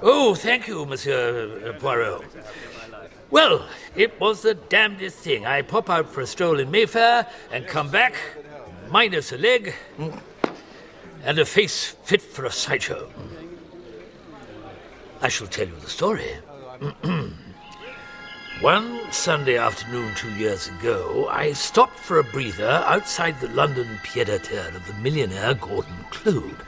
Oh, thank you, Monsieur Poirot. Well, it was the damnedest thing. I pop out for a stroll in Mayfair and come back, minus a leg, and a face fit for a sideshow. I shall tell you the story. One Sunday afternoon 2 years ago, I stopped for a breather outside the London pied-à-terre of the millionaire Gordon Claude.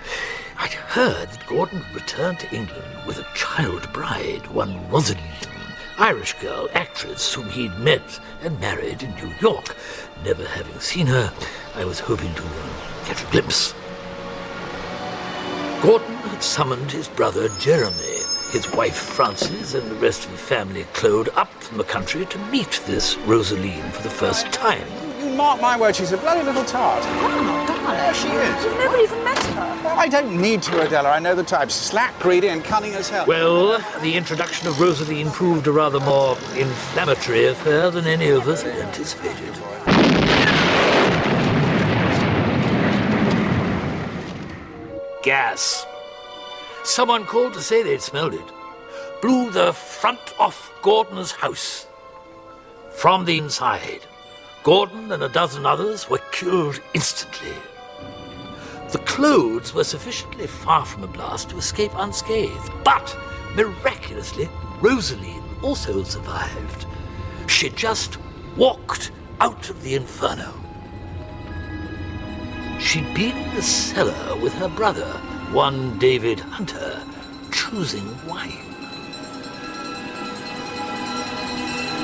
I'd heard that Gordon had returned to England with a child bride, one Rosaline, Irish girl, actress, whom he'd met and married in New York. Never having seen her, I was hoping to catch a glimpse. Gordon had summoned his brother Jeremy, his wife Frances, and the rest of the family Claude up from the country to meet this Rosaline for the first time. Mark my word, she's a bloody little tart. Oh, darling. There she is. You've never even met her. Well, I don't need to, Adela. I know the type. Slack, greedy, and cunning as hell. Well, the introduction of Rosaline proved a rather more inflammatory affair than any of us had anticipated. Gas. Someone called to say they'd smelled it. Blew the front off Gordon's house. From the inside, Gordon and a dozen others were killed instantly. The Claudes were sufficiently far from the blast to escape unscathed, but miraculously, Rosaline also survived. She just walked out of the inferno. She'd been in the cellar with her brother, one David Hunter, choosing wine.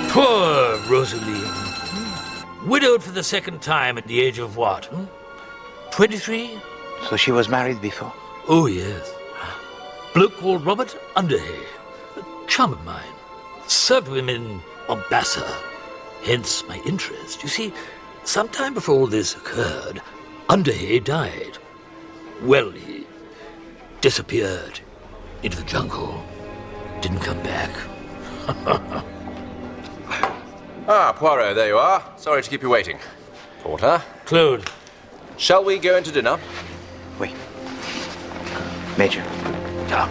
Poor Rosaline. Widowed for the second time at the age of what? 23? So she was married before? Oh, yes. Bloke called Robert Underhay, a chum of mine. Served with him in Mombasa, hence my interest. You see, sometime before all this occurred, Underhay died. Well, he disappeared into the jungle. Didn't come back. Ah, Poirot, there you are. Sorry to keep you waiting. Porter? Claude. Shall we go into dinner? Wait. Major. Yeah.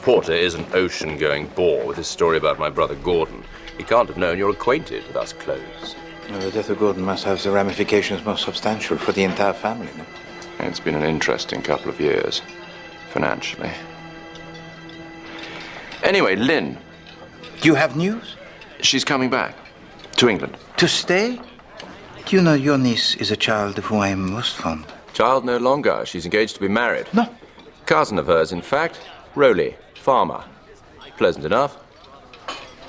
Porter is an ocean-going bore with his story about my brother Gordon. He can't have known you're acquainted with us Claudes. The death of Gordon must have the ramifications most substantial for the entire family, no? It's been an interesting couple of years, financially. Anyway, Lynn. Do you have news? She's coming back. To England. To stay? Do you know your niece is a child of whom I am most fond? Child no longer. She's engaged to be married. No. Cousin of hers, in fact. Rowley. Farmer. Pleasant enough.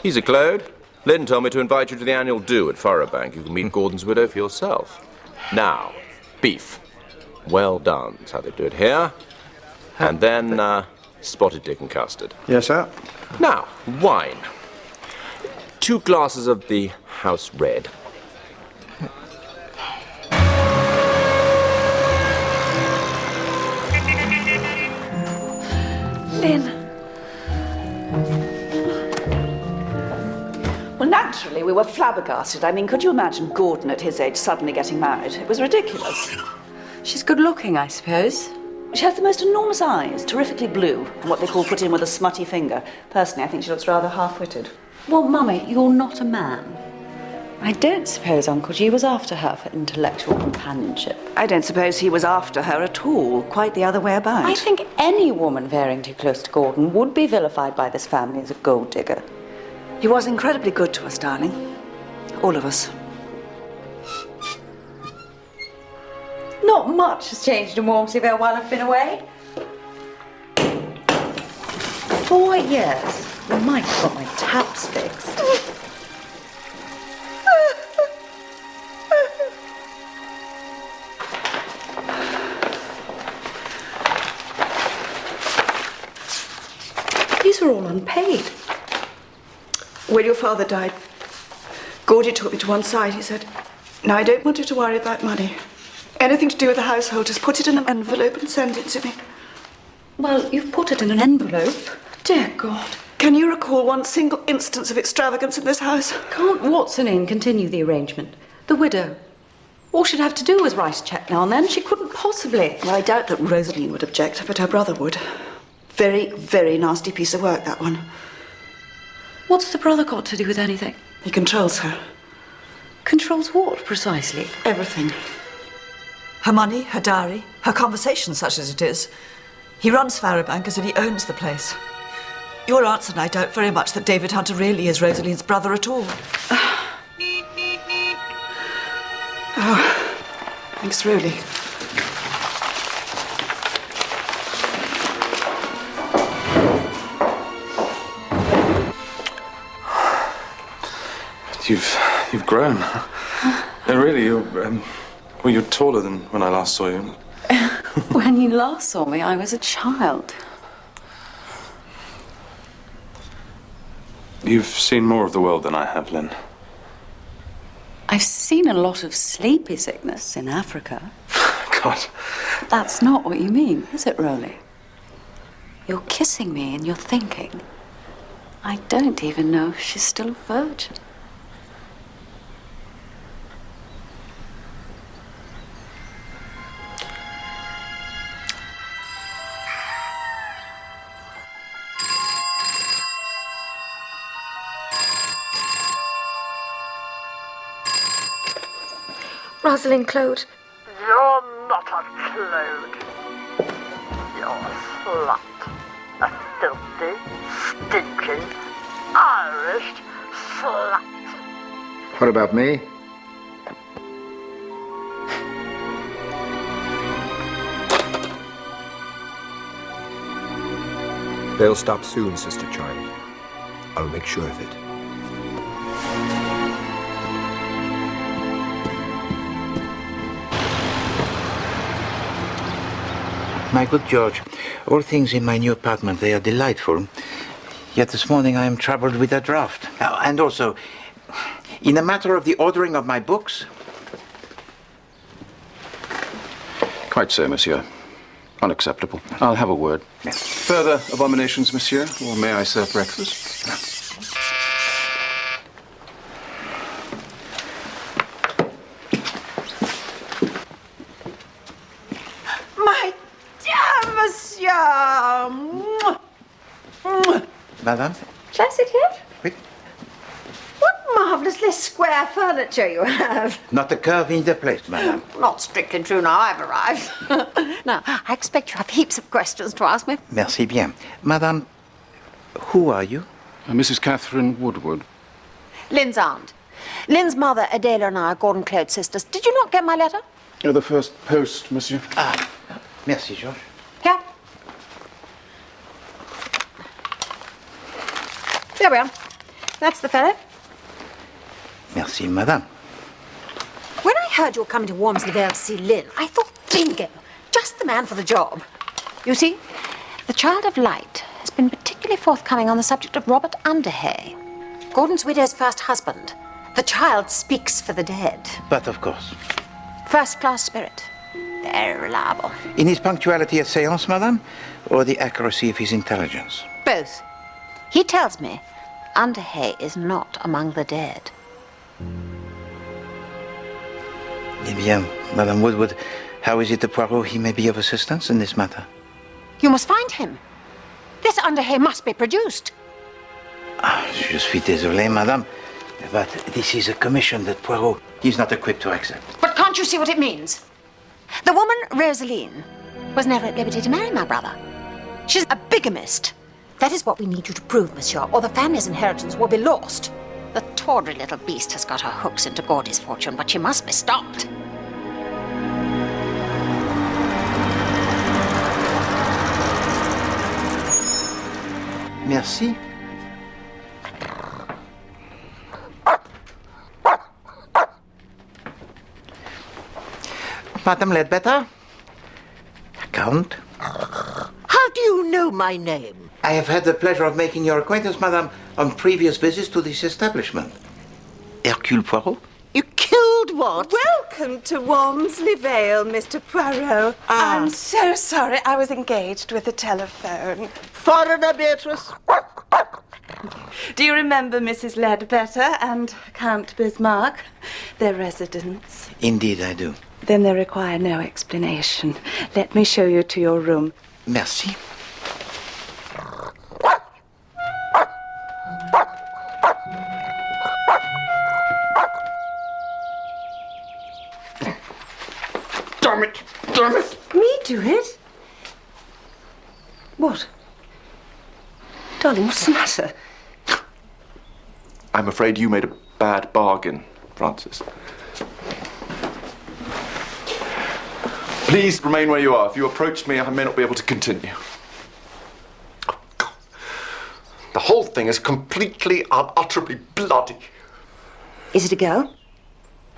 He's a Claude. Lynn told me to invite you to the annual do at Furrowbank. You can meet Gordon's widow for yourself. Now, beef. Well done. That's how they do it here. And then, spotted dick and custard. Yes, sir. Now, wine. 2 glasses of the house red. Lynn. Well, naturally, we were flabbergasted. I mean, could you imagine Gordon at his age suddenly getting married? It was ridiculous. She's good looking, I suppose. She has the most enormous eyes, terrifically blue, and what they call put in with a smutty finger. Personally, I think she looks rather half-witted. Well, Mummy, you're not a man. I don't suppose Uncle G was after her for intellectual companionship. I don't suppose he was after her at all. Quite the other way about. I think any woman veering too close to Gordon would be vilified by this family as a gold digger. He was incredibly good to us, darling. All of us. Not much has changed in Walmsleyville while I've been away. 4 years. I might have got my taps fixed. These are all unpaid. When your father died, Gordy took me to one side. He said, "Now, I don't want you to worry about money. Anything to do with the household, just put it in an envelope and send it to me." Well, you've put it in an envelope. Dear God. Can you recall one single instance of extravagance in this house? Can't Watson Inn continue the arrangement? The widow. All she'd have to do was write a cheque now and then. She couldn't possibly. Well, I doubt that Rosaline would object, but her brother would. Very, very nasty piece of work, that one. What's the brother got to do with anything? He controls her. Controls what, precisely? Everything. Her money, her diary, her conversation, such as it is. He runs Farrow Bank as if he owns the place. Your answer, and I doubt very much that David Hunter really is Rosaline's brother at all. Oh, thanks, Roly. You've grown. Really, you're taller than when I last saw you. When you last saw me, I was a child. You've seen more of the world than I have, Lynn. I've seen a lot of sleepy sickness in Africa. God. That's not what you mean, is it, Roly? You're kissing me and you're thinking, I don't even know if she's still a virgin. Rosalind Claude. You're not a Claude. You're a slut. A filthy, stinking, Irish slut. What about me? They'll stop soon, Sister Charlie. I'll make sure of it. My good George, all things in my new apartment, they are delightful. Yet this morning I am troubled with a draft. And also, in the matter of the ordering of my books... Quite so, monsieur. Unacceptable. I'll have a word. Further abominations, monsieur, or may I serve breakfast? My dear monsieur! Madame? Shall I sit here? Oui. What marvellously square furniture you have. Not a curve in the place, madame. Not strictly true now I've arrived. Now, I expect you have heaps of questions to ask me. Merci bien. Madame, who are you? Mrs. Catherine Woodward. Lynn's aunt. Lynn's mother, Adela, and I are Gordon Claude's sisters. Did you not get my letter? The first post, monsieur. Ah, merci, George. Here. There we are. That's the fellow. Merci, madame. When I heard you were coming to Wormsley Vale to see Lynn, I thought, bingo, just the man for the job. You see, the Child of Light has been particularly forthcoming on the subject of Robert Underhay, Gordon's widow's first husband. The child speaks for the dead. But of course. First-class spirit. Very reliable. In his punctuality at séance, madame, or the accuracy of his intelligence? Both. He tells me Underhay is not among the dead. Eh bien, Madame Woodward, how is it that Poirot he may be of assistance in this matter? You must find him. This Underhay must be produced. Ah, je suis désolé, madame, but this is a commission that Poirot is not equipped to accept. But can't you see what it means? The woman, Rosaline, was never at liberty to marry my brother. She's a bigamist. That is what we need you to prove, monsieur, or the family's inheritance will be lost. The tawdry little beast has got her hooks into Gordy's fortune, but she must be stopped. Merci. Madame Ledbetter? Count? How do you know my name? I have had the pleasure of making your acquaintance, madame, on previous visits to this establishment. Hercule Poirot? You killed what? Welcome to Walmsley Vale, Mr. Poirot. I'm so sorry. I was engaged with the telephone. Foreigner, Beatrice. Do you remember Mrs. Ledbetter and Count Bismarck, their residents? Indeed, I do. Then they require no explanation. Let me show you to your room. Merci. Damn it! Damn it! Me do it? What? Darling, what's the matter? I'm afraid you made a bad bargain, Francis. Please remain where you are. If you approach me, I may not be able to continue. Oh, God. The whole thing is completely, unutterably bloody. Is it a girl?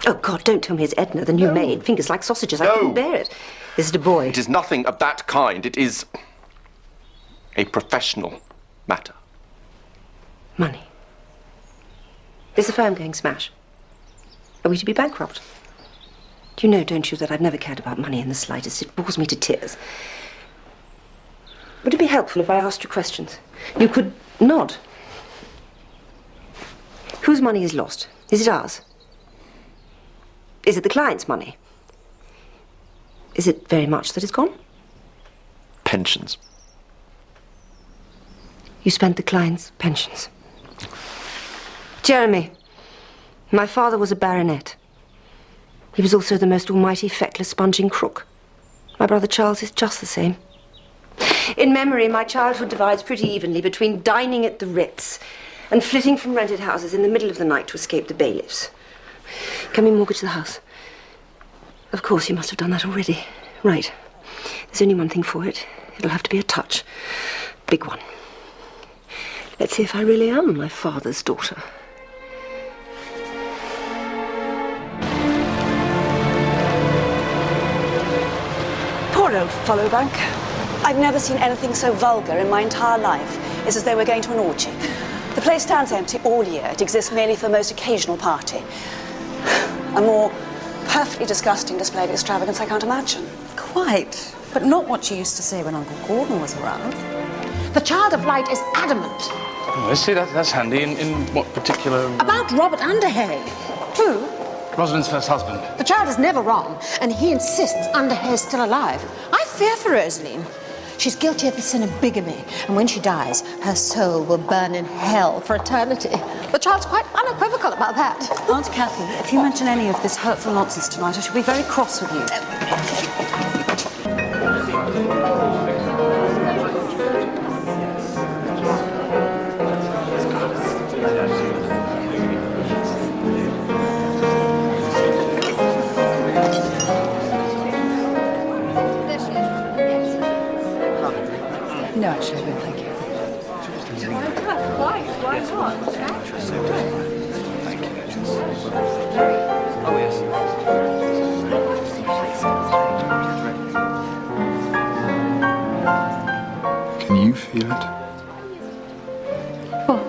Oh, God, don't tell me it's Edna, the new maid. Fingers like sausages. I couldn't bear it. Is it a boy? It is nothing of that kind. It is a professional matter. Money. Is the firm going smash? Are we to be bankrupt? You know, don't you, that I've never cared about money in the slightest. It bores me to tears. Would it be helpful if I asked you questions? You could nod. Whose money is lost? Is it ours? Is it the client's money? Is it very much that is gone? Pensions. You spent the client's pensions. Jeremy, my father was a baronet. He was also the most almighty, feckless, sponging crook. My brother Charles is just the same. In memory, my childhood divides pretty evenly between dining at the Ritz and flitting from rented houses in the middle of the night to escape the bailiffs. Can we mortgage the house? Of course, you must have done that already. Right. There's only one thing for it. It'll have to be a touch. Big one. Let's see if I really am my father's daughter. Poor old Followbank. I've never seen anything so vulgar in my entire life. It's as though we're going to an orgy. The place stands empty all year. It exists merely for the most occasional party. A more perfectly disgusting display of extravagance I can't imagine. Quite, but not what you used to say when Uncle Gordon was around. The Child of Light is adamant. Oh, I see, that's handy. In what particular... About Robert Underhay. Who? Rosalind's first husband. The child is never wrong, and he insists Underhay is still alive. I fear for Rosaline. She's guilty of the sin of bigamy, and when she dies, her soul will burn in hell for eternity. The child's quite unequivocal about that. Aunt Cathy, if you mention any of this hurtful nonsense tonight, I shall be very cross with you. No, actually, I don't, thank you. Why not? Oh, yes. Can you feel it? What?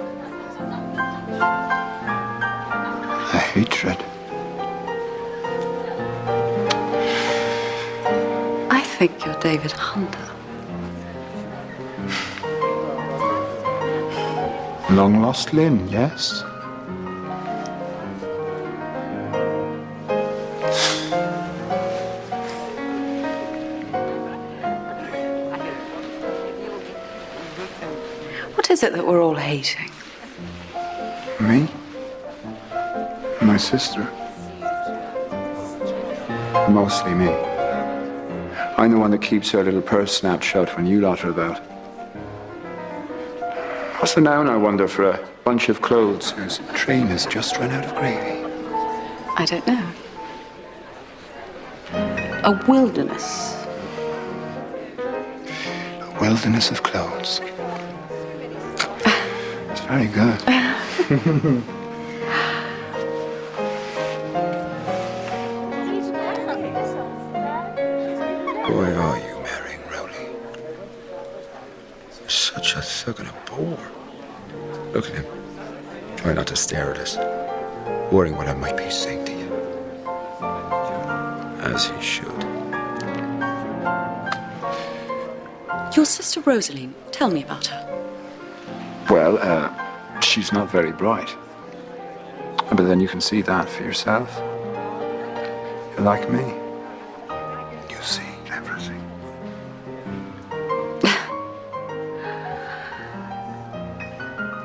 A hatred. I think you're David Hunter. Long lost Lynn, yes? What is it that we're all hating? Me? My sister. Mostly me. I'm the one that keeps her little purse snapped shut when you lot are about. What's the noun, I wonder, for a bunch of clothes whose train has just run out of gravy? I don't know. A wilderness. A wilderness of clothes. It's very good. Boy, are you marrying Rowley. You're such a thug and a bore. Look at him. Try not to stare at us. Worrying what I might be saying to you. As he should. Your sister Rosaline, tell me about her. Well, she's not very bright. But then you can see that for yourself. You're like me. You see everything.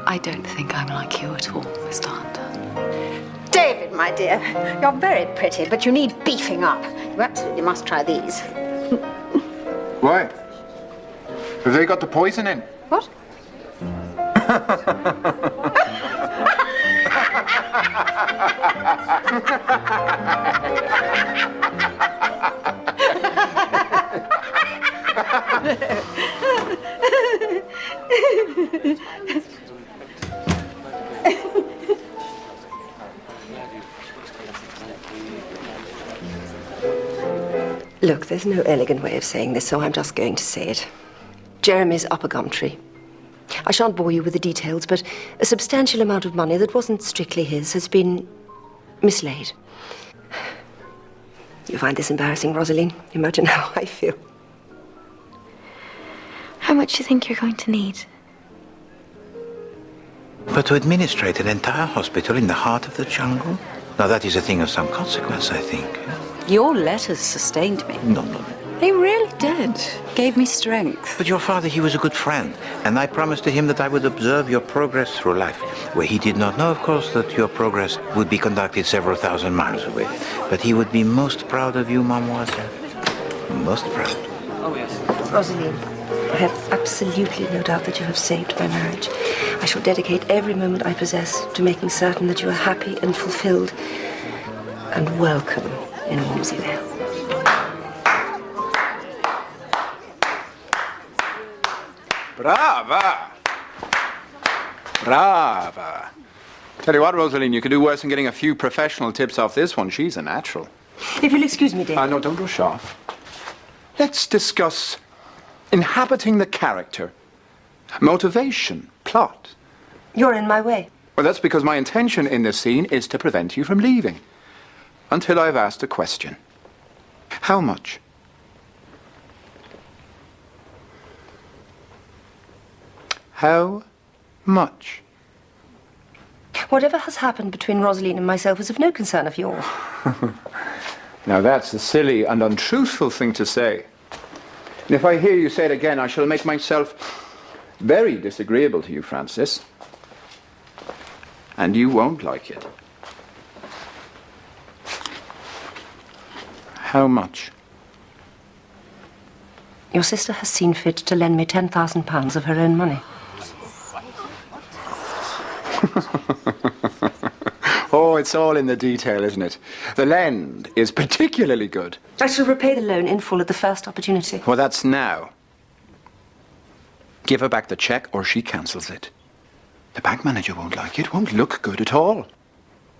I don't think I'm like you at all, Mr. Hunter. David, my dear, you're very pretty, but you need beefing up. You absolutely must try these. Why? Have they got the poison in? What? Look, there's no elegant way of saying this, so I'm just going to say it. Jeremy's up a gum tree. I shan't bore you with the details, but a substantial amount of money that wasn't strictly his has been mislaid. You find this embarrassing, Rosaline? Imagine how I feel. How much do you think you're going to need? But to administrate an entire hospital in the heart of the jungle? Now that is a thing of some consequence, I think. Your letters sustained me. No, no, no. They really did. Gave me strength. But your father, he was a good friend, and I promised to him that I would observe your progress through life, where he did not know, of course, that your progress would be conducted several thousand miles away. But he would be most proud of you, mademoiselle. Most proud. Oh, yes. Rosaline, I have absolutely no doubt that you have saved my marriage. I shall dedicate every moment I possess to making certain that you are happy and fulfilled and welcome in Walmsley Vale. Brava! Brava! Tell you what, Rosaline, you could do worse than getting a few professional tips off this one. She's a natural. If you'll excuse me, David. No, don't rush off. Let's discuss inhabiting the character, motivation, plot. You're in my way. Well, that's because my intention in this scene is to prevent you from leaving until I've asked a question. How much? How much? Whatever has happened between Rosaline and myself is of no concern of yours. Now that's a silly and untruthful thing to say. And if I hear you say it again, I shall make myself very disagreeable to you, Francis. And you won't like it. How much? Your sister has seen fit to lend me £10,000 of her own money. Oh, it's all in the detail, isn't it? The lend is particularly good. I shall repay the loan in full at the first opportunity. Well, that's now. Give her back the cheque or she cancels it. The bank manager won't like it, won't look good at all.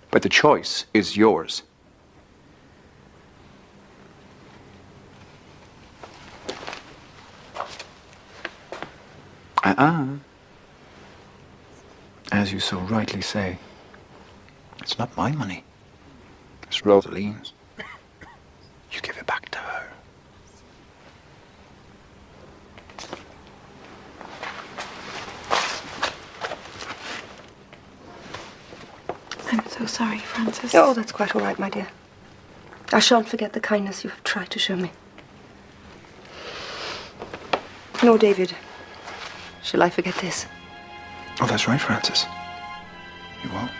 But the choice is yours. As you so rightly say, it's not my money. It's Rosaline's. You give it back to her. I'm so sorry, Francis. Oh, that's quite all right, my dear. I shan't forget the kindness you have tried to show me. Nor David. Shall I forget this? Oh, that's right, Francis. You won't.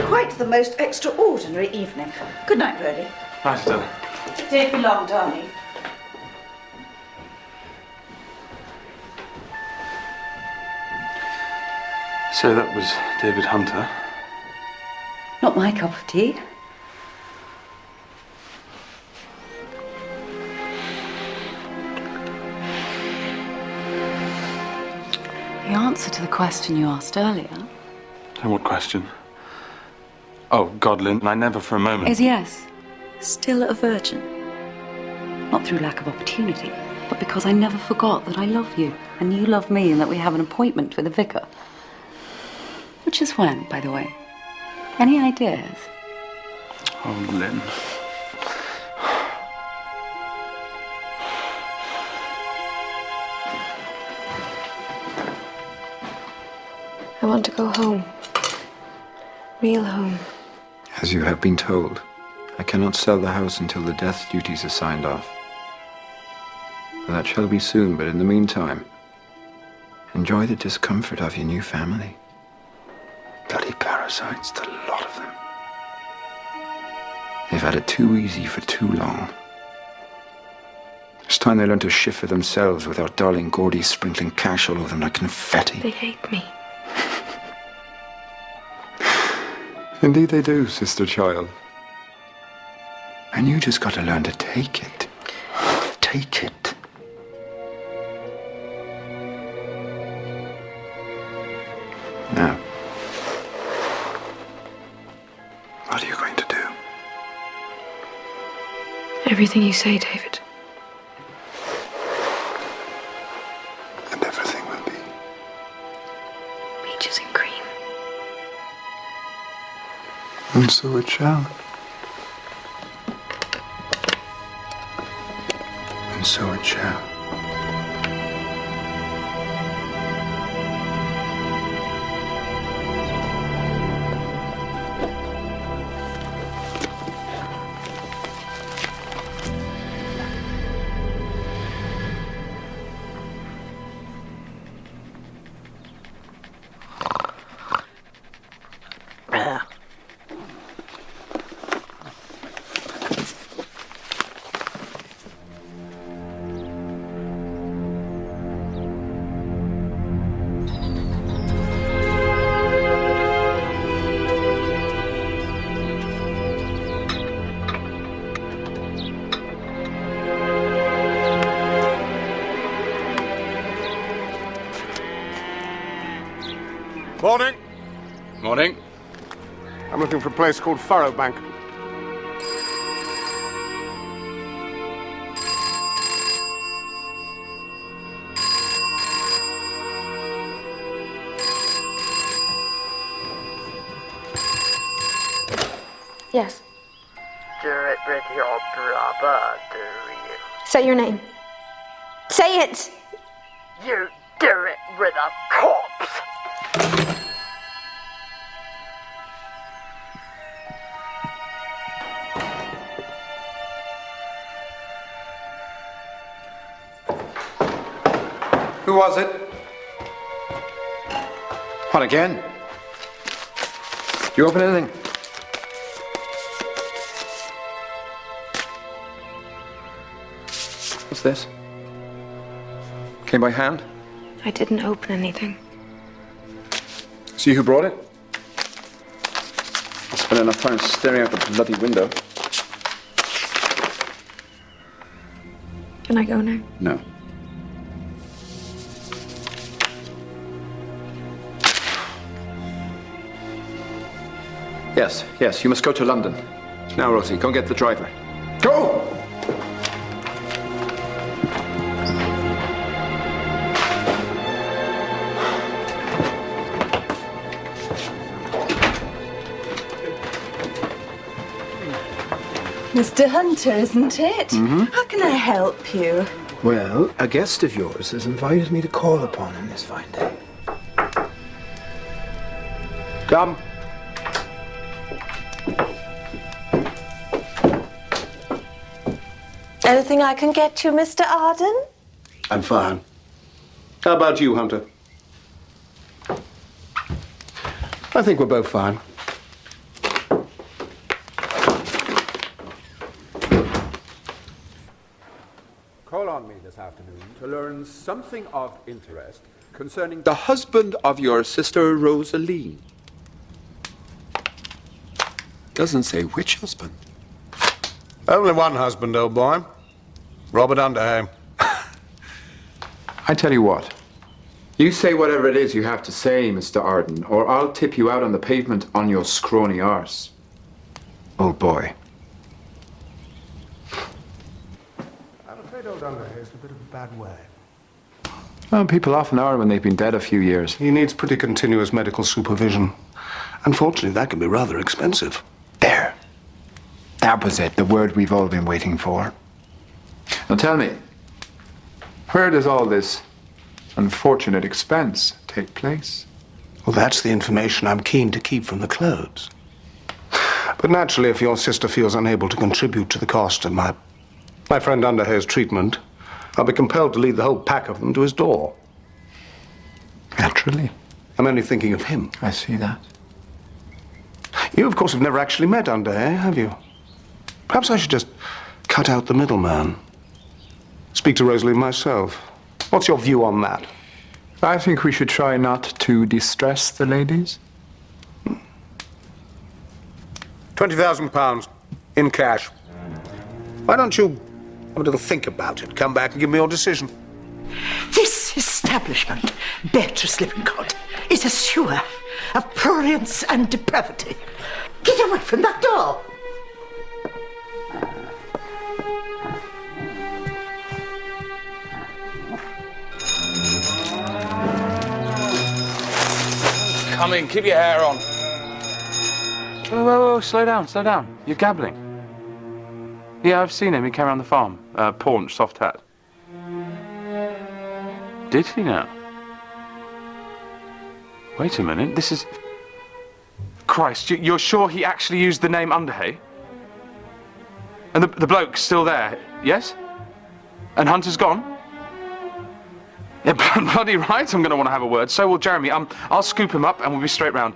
Quite the most extraordinary evening. Good night, Rowley. Nice done. Don't be long, darling. So that was David Hunter. Not my cup of tea. The answer to the question you asked earlier What question? Oh, God, Lynn, I never for a moment... is yes. Still a virgin. Not through lack of opportunity, but because I never forgot that I love you, and you love me, and that we have an appointment with the vicar. Which is when, by the way? Any ideas? Oh, Lynn. I want to go home. Real home. As you have been told, I cannot sell the house until the death duties are signed off. Well, that shall be soon, but in the meantime, enjoy the discomfort of your new family. Bloody parasites, the lot of them. They've had it too easy for too long. It's time they learn to shift for themselves without darling Gordy sprinkling cash all over them like confetti. They hate me. Indeed they do, sister child. And you just got to learn to take it. Take it. Now, what are you going to do? Everything you say, David. And everything will be. Peaches and cream. And so it shall. And so it shall. Morning. Morning. I'm looking for a place called Furrow Bank. Yes. Do it with your brother, do you? Say your name. Say it! You do it with a corpse. Who was it? What again? Did you open anything? What's this? Came by hand? I didn't open anything. See who brought it? I spent enough time staring out the bloody window. Can I go now? No. Yes, you must go to London. Now, Rosie, go and get the driver. Go! Mr. Hunter, isn't it? Mm-hmm. How can I help you? Well, a guest of yours has invited me to call upon him this fine day. Come. Anything I can get you, Mr. Arden? I'm fine. How about you, Hunter? I think we're both fine. Call on me this afternoon to learn something of interest concerning the husband of your sister Rosaline. Doesn't say which husband. Only one husband, old boy. Robert Underhay. I tell you what. You say whatever it is you have to say, Mr. Arden, or I'll tip you out on the pavement on your scrawny arse. Old boy. I'm afraid old Underhay is in a bit of a bad way. Well, people often are when they've been dead a few years. He needs pretty continuous medical supervision. Unfortunately, that can be rather expensive. There. That was it, the word we've all been waiting for. Now tell me, where does all this unfortunate expense take place? Well, that's the information I'm keen to keep from the Clodes. But naturally, if your sister feels unable to contribute to the cost of my friend Underhay's treatment, I'll be compelled to lead the whole pack of them to his door. Naturally. I'm only thinking of him. I see that. You, of course, have never actually met Underhay, have you? Perhaps I should just cut out the middleman. Speak to Rosalie myself. What's your view on that? I think we should try not to distress the ladies. £20,000 in cash. Why don't you have a little think about it? Come back and give me your decision. This establishment, Beatrice Lippincott, is a sewer of prurience and depravity. Get away from that door! Come in, keep your hair on. Whoa, slow down, slow down. You're gabbling. Yeah, I've seen him. He came around the farm. Paunch, soft hat. Did he now? Wait a minute, this is... Christ, you're sure he actually used the name Underhay? And the bloke's still there, yes? And Hunter's gone? Yeah, bloody right, I'm going to want to have a word. So will Jeremy. I'll scoop him up and we'll be straight round.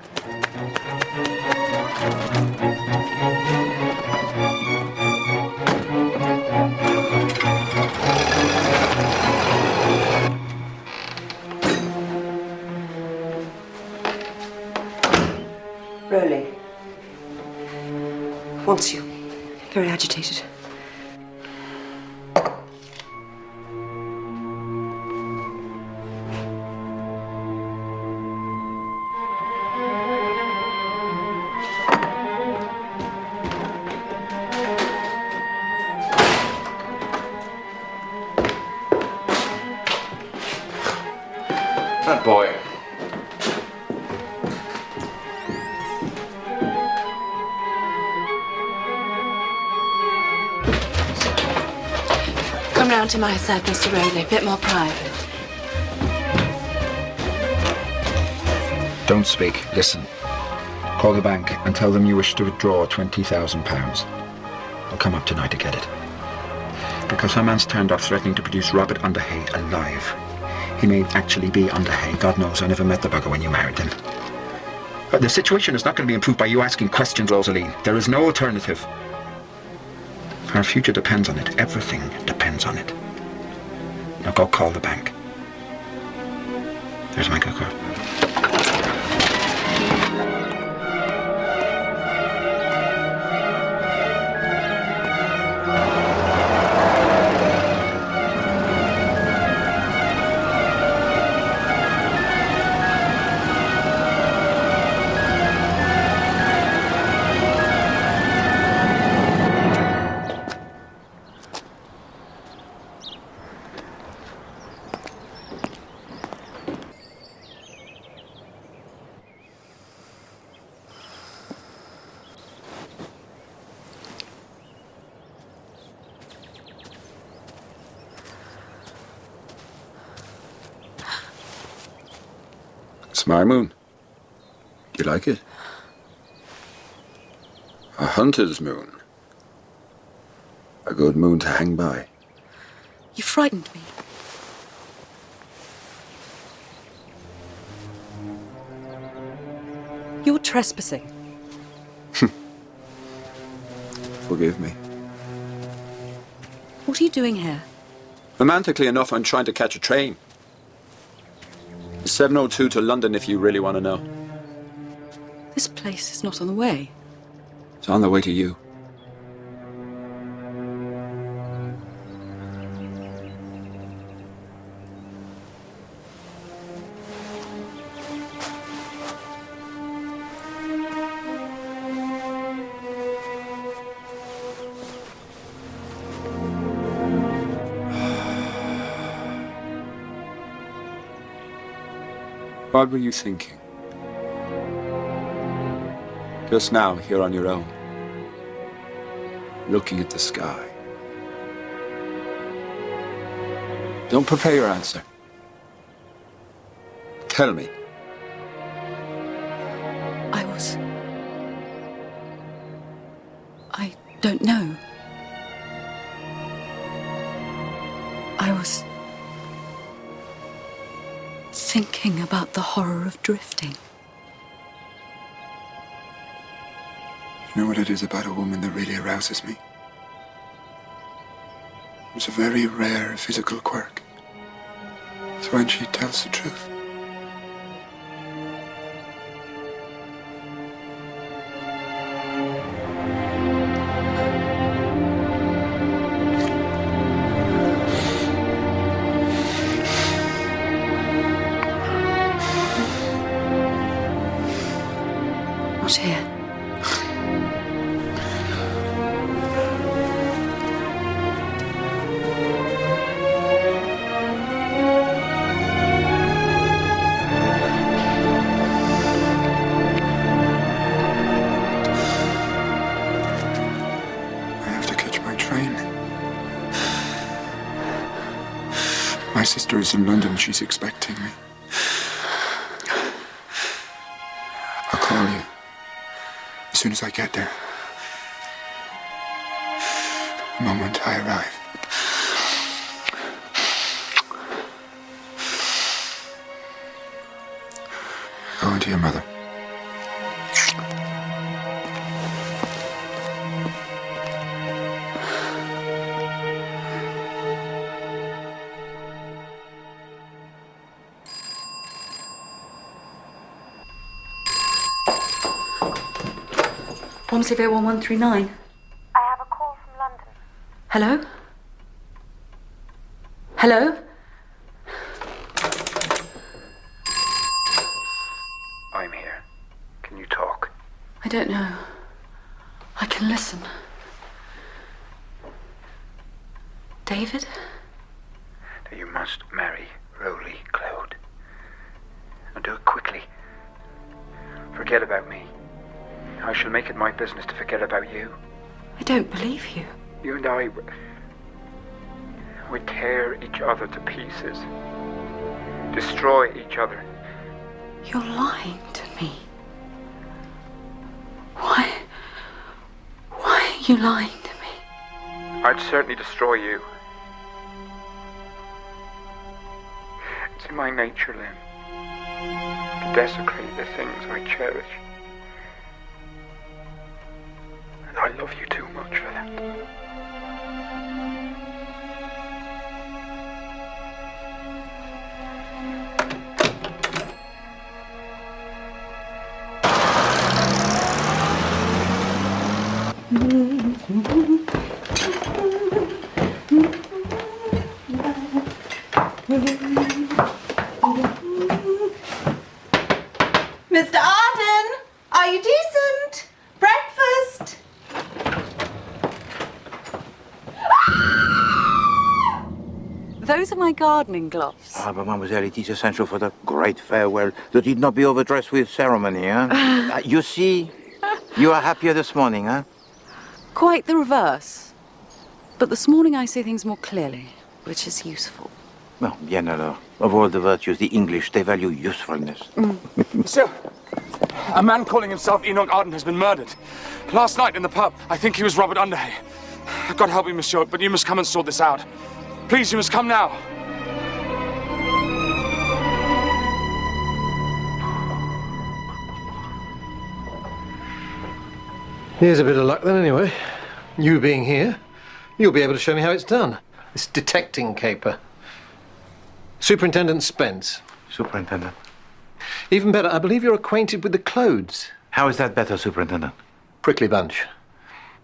Rowley wants you. Very agitated. That boy. Come round to my side, Mr. Rowley. A bit more private. Don't speak. Listen. Call the bank and tell them you wish to withdraw £20,000. I'll come up tonight to get it. Because some man's turned up threatening to produce Robert Underhay alive. He may actually be Underhay. God knows, I never met the bugger when you married him. But the situation is not going to be improved by you asking questions, Rosalie. There is no alternative. Our future depends on it. Everything depends on it. Now go call the bank. There's my good girl. It's my moon. Do you like it? A hunter's moon. A good moon to hang by. You frightened me. You're trespassing. Forgive me. What are you doing here? Romantically enough, I'm trying to catch a train. 7:02 to London if you really want to know. This place is not on the way. It's on the way to you. What were you thinking? Just now, here on your own, looking at the sky. Don't prepare your answer. Tell me. I don't know. I was thinking about the horror of drifting. You know what it is about a woman that really arouses me? It's a very rare physical quirk. It's when she tells the truth. Not here. My sister is in London. She's expecting me. I'll call you as soon as I get there. The moment I arrive. Go into your mother. Walmsley 01139. I have a call from London. Hello? Hello? I'm here. Can you talk? I don't know. I can listen. David? You must marry Rowley, Claude. And do it quickly. Forget about me. I shall make it my business to forget about you. I don't believe you. You and I would tear each other to pieces. Destroy each other. You're lying to me. Why are you lying to me? I'd certainly destroy you. It's in my nature, Lynn, to desecrate the things I cherish. And I love you too much for that. Mr. Arden, are you decent? Breakfast. Those are my gardening gloves. Ah, but mademoiselle, it is essential for the great farewell that it not be overdressed with ceremony, huh? You see, you are happier this morning, huh? Quite the reverse. But this morning I see things more clearly, which is useful. Well, bien alors. Of all the virtues, the English, they value usefulness. Monsieur, a man calling himself Enoch Arden has been murdered. Last night in the pub, I think he was Robert Underhay. God help me, monsieur, but you must come and sort this out. Please, you must come now. Here's a bit of luck then, anyway. You being here, you'll be able to show me how it's done. This detecting caper. Superintendent Spence. Superintendent. Even better, I believe you're acquainted with the Clodes. How is that better, Superintendent? Prickly bunch.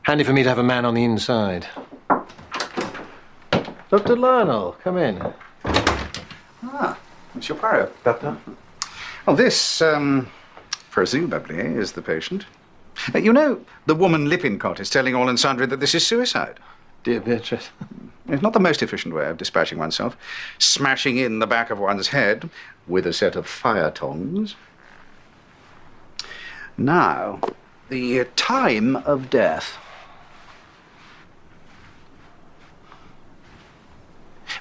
Handy for me to have a man on the inside. Dr. Lionel, come in. Ah, Monsieur Poirot. Doctor? Well, this, presumably, is the patient. You know, the woman Lippincott is telling all and sundry that this is suicide. dear Beatrice. It's not the most efficient way of dispatching oneself. Smashing in the back of one's head with a set of fire tongs. Now, the time of death.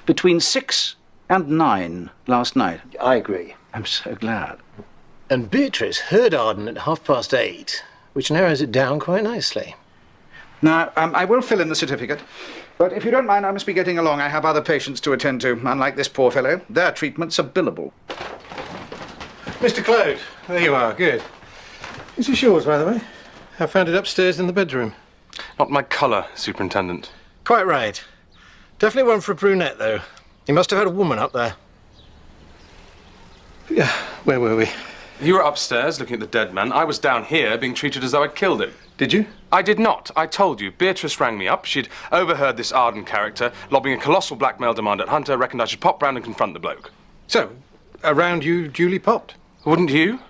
Between 6 and 9 last night. I agree. I'm so glad. And Beatrice heard Arden at 8:30, which narrows it down quite nicely. Now, I will fill in the certificate, but if you don't mind, I must be getting along. I have other patients to attend to, unlike this poor fellow. Their treatments are billable. Mr. Claude, there you are, good. Is this yours, by the way? I found it upstairs in the bedroom. Not my colour, Superintendent. Quite right. Definitely one for a brunette, though. He must have had a woman up there. Yeah, where were we? You were upstairs looking at the dead man. I was down here being treated as though I'd killed him. Did you? I did not. I told you. Beatrice rang me up. She'd overheard this Arden character lobbying a colossal blackmail demand at Hunter, reckoned I should pop round and confront the bloke. So, a round you duly popped? Wouldn't you?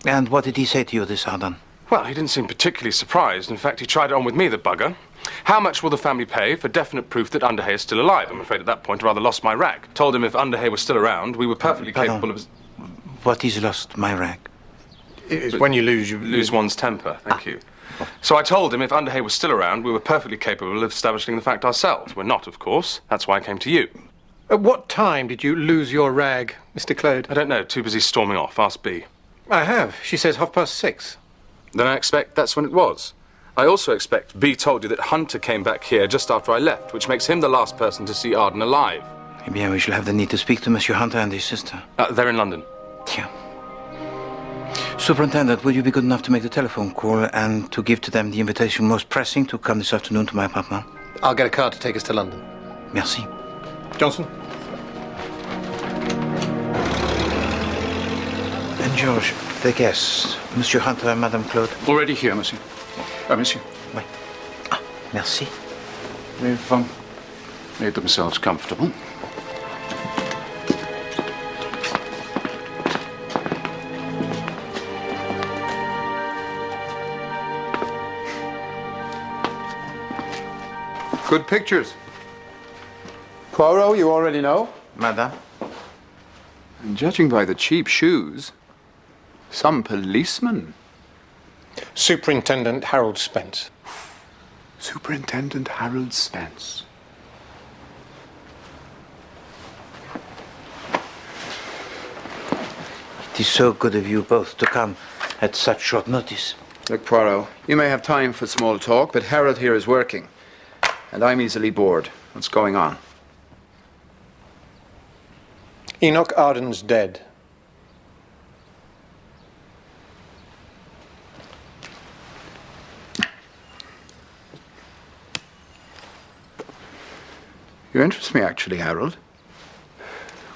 And what did he say to you, this Arden? Well, he didn't seem particularly surprised. In fact, he tried it on with me, the bugger. How much will the family pay for definite proof that Underhay is still alive? I'm afraid at that point I rather lost my rag. Told him if Underhay was still around, we were perfectly capable of... What is lost my rag? It's when you lose one's temper, thank you. So I told him if Underhay was still around, we were perfectly capable of establishing the fact ourselves. We're not, of course. That's why I came to you. At what time did you lose your rag, Mr. Claude? I don't know. Too busy storming off. Ask B. I have. She says 6:30. Then I expect that's when it was. I also expect B told you that Hunter came back here just after I left, which makes him the last person to see Arden alive. Bien, we shall have the need to speak to Monsieur Hunter and his sister. They're in London. Yeah. Superintendent, would you be good enough to make the telephone call and to give to them the invitation most pressing to come this afternoon to my apartment? I'll get a car to take us to London. Merci. Johnson? And George, the guests, Monsieur Hunter and Madame Claude. Already here, monsieur. Monsieur. Oui. Ah, merci. They've made themselves comfortable. Good pictures. Poirot, you already know. Madame? And judging by the cheap shoes, some policeman. Superintendent Harold Spence. Superintendent Harold Spence. It is so good of you both to come at such short notice. Look, Poirot, you may have time for small talk, but Harold here is working. And I'm easily bored. What's going on? Enoch Arden's dead. You interest me, actually, Harold.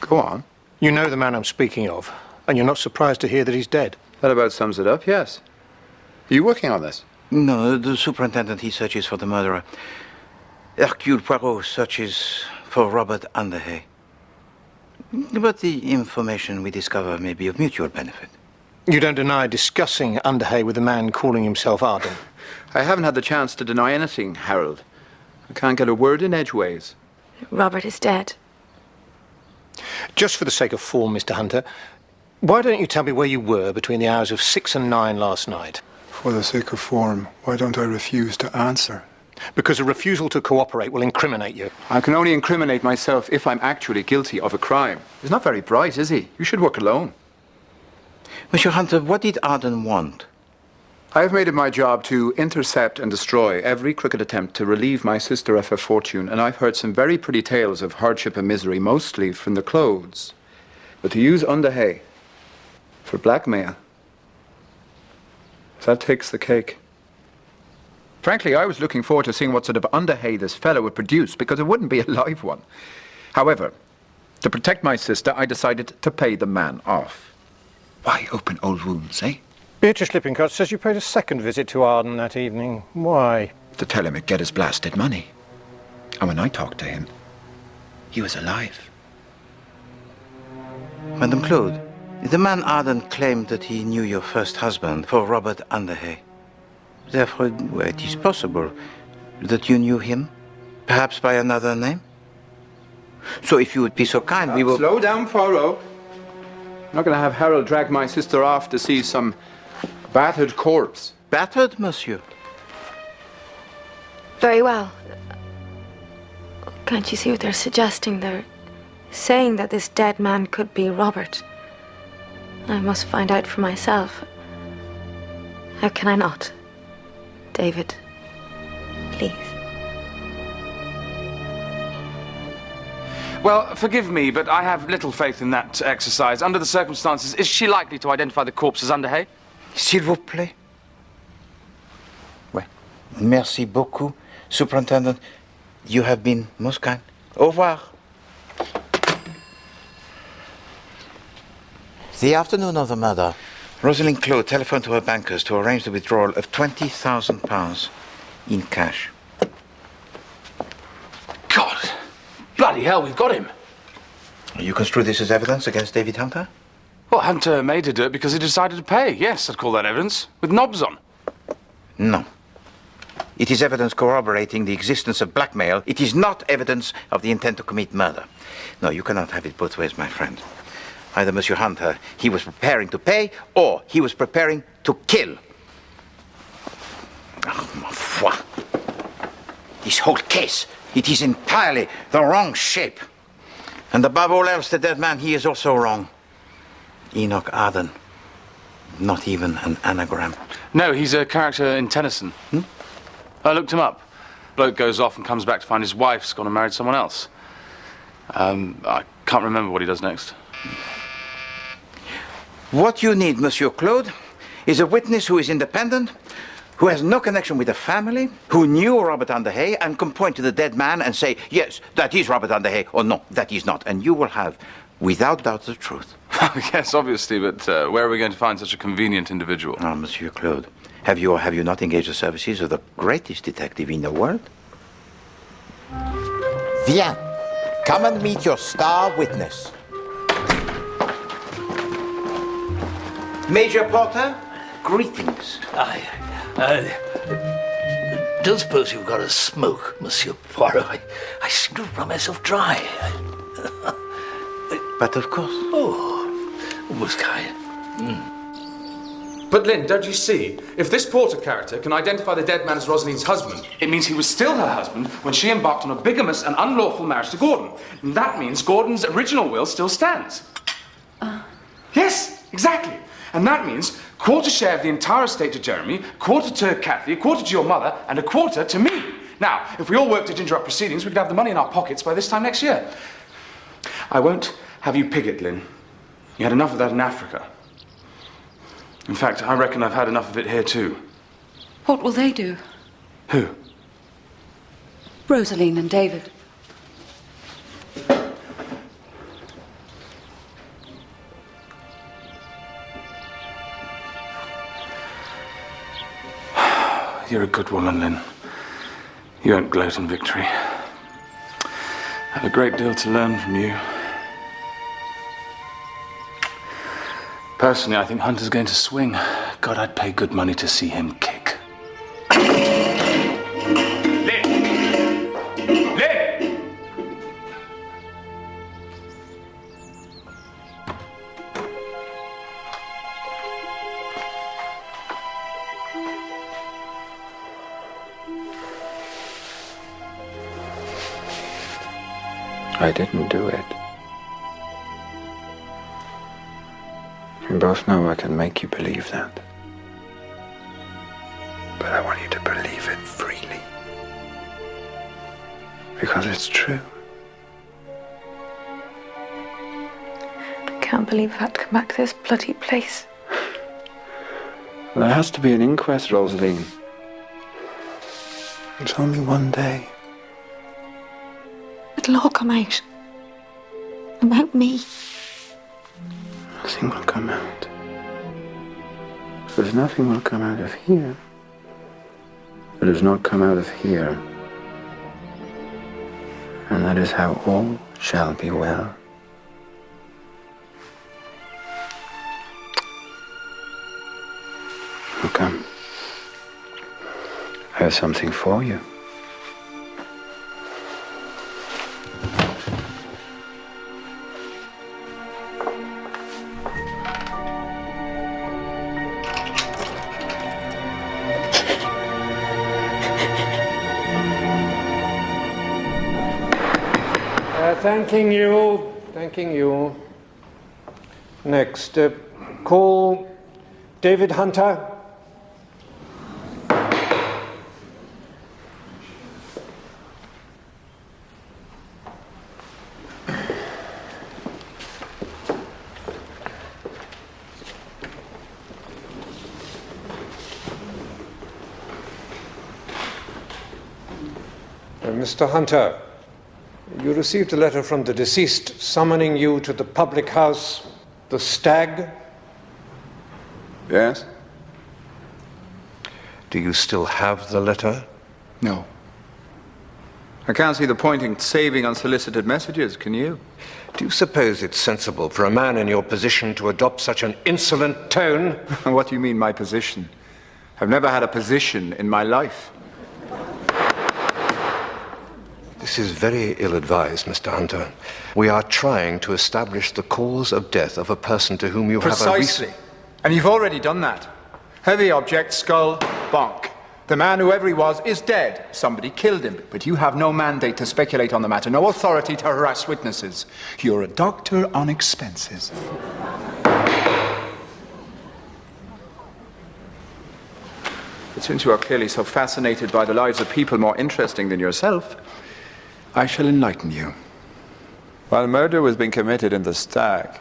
Go on. You know the man I'm speaking of, and you're not surprised to hear that he's dead. That about sums it up, yes. Are you working on this? No, the superintendent, he searches for the murderer. Hercule Poirot searches for Robert Underhay. But the information we discover may be of mutual benefit. You don't deny discussing Underhay with a man calling himself Arden? I haven't had the chance to deny anything, Harold. I can't get a word in edgeways. Robert is dead. Just for the sake of form, Mr. Hunter, why don't you tell me where you were between the hours of 6 and 9 last night? For the sake of form, why don't I refuse to answer? Because a refusal to cooperate will incriminate you. I can only incriminate myself if I'm actually guilty of a crime. He's not very bright, is he? You should work alone. Monsieur Hunter, what did Arden want? I have made it my job to intercept and destroy every crooked attempt to relieve my sister of her fortune, and I've heard some very pretty tales of hardship and misery, mostly from the clothes. But to use Underhay for blackmail, that takes the cake. Frankly, I was looking forward to seeing what sort of Underhay this fellow would produce, because it wouldn't be a live one. However, to protect my sister, I decided to pay the man off. Why open old wounds, eh? Beatrice Lippincott says you paid a second visit to Arden that evening. Why? To tell him he'd get his blasted money. And when I talked to him, he was alive. Madame Claude, the man Arden claimed that he knew your first husband for Robert Underhay. Therefore, well, it is possible that you knew him. Perhaps by another name? So if you would be so kind, we will... Slow down, Poirot. I'm not going to have Harold drag my sister off to see some battered corpse. Battered, monsieur? Very well. Can't you see what they're suggesting? They're saying that this dead man could be Robert. I must find out for myself. How can I not? David, please. Well, forgive me, but I have little faith in that exercise. Under the circumstances, is she likely to identify the corpse as Underhay? S'il vous plaît. Oui. Merci beaucoup, Superintendent. You have been most kind. Au revoir. The afternoon of the murder, Rosalind Claude telephoned to her bankers to arrange the withdrawal of £20,000 in cash. God! Bloody hell, we've got him! You construe this as evidence against David Hunter? Well, Hunter made her do it because he decided to pay. Yes, I'd call that evidence. With knobs on. No. It is evidence corroborating the existence of blackmail. It is not evidence of the intent to commit murder. No, you cannot have it both ways, my friend. Either Monsieur Hunter, he was preparing to pay, or he was preparing to kill. Oh, ma foi. This whole case, it is entirely the wrong shape. And above all else, the dead man, he is also wrong. Enoch Arden. Not even an anagram. No, he's a character in Tennyson. I looked him up. Bloke goes off and comes back to find his wife's gone and married someone else. I can't remember what he does next. What you need, Monsieur Claude, is a witness who is independent, who has no connection with the family, who knew Robert Underhay and can point to the dead man and say, yes, that is Robert Underhay, or no, that is not. And you will have, without doubt, the truth. Yes, obviously, but where are we going to find such a convenient individual? Ah, Monsieur Claude, have you not engaged the services of the greatest detective in the world? Viens, come and meet your star witness. Major Porter, greetings. I don't suppose you've got a smoke, Monsieur Poirot. I seem to run myself dry. But of course. Oh, most kind. But Lynn, don't you see? If this Porter character can identify the dead man as Rosalind's husband, it means he was still her husband when she embarked on a bigamous and unlawful marriage to Gordon. And that means Gordon's original will still stands. Yes, exactly. And that means quarter share of the entire estate to Jeremy, quarter to Kathy, a quarter to your mother, and a quarter to me. Now, if we all work to ginger up proceedings, we could have the money in our pockets by this time next year. I won't have you pig it, Lynn. You had enough of that in Africa. In fact, I reckon I've had enough of it here too. What will they do? Who? Rosaline and David. You're a good woman, Lynn. You won't gloat in victory. I have a great deal to learn from you. Personally, I think Hunter's going to swing. God, I'd pay good money to see him kick. Lynn! Lynn! I didn't do it. We both know I can make you believe that. But I want you to believe it freely. Because it's true. I can't believe I've had to come back to this bloody place. There has to be an inquest, Rosaline. It's only one day. It'll all come out. About me. Nothing will come out. Because nothing will come out of here that does not come out of here. And that is how all shall be well. Now come. I have something for you. Thanking you. Thanking you. Next, call David Hunter. Mr. Hunter, you received a letter from the deceased summoning you to the public house, the Stag? Yes? Do you still have the letter? No. I can't see the point in saving unsolicited messages, can you? Do you suppose it's sensible for a man in your position to adopt such an insolent tone? What do you mean, my position? I've never had a position in my life. This is very ill-advised, Mr. Hunter. We are trying to establish the cause of death of a person to whom you have a Precisely. And you've already done that. Heavy object, skull, bonk. The man, whoever he was, is dead. Somebody killed him. But you have no mandate to speculate on the matter, no authority to harass witnesses. You're a doctor on expenses. But since you are clearly so fascinated by the lives of people more interesting than yourself, I shall enlighten you. While murder was being committed in the Stag,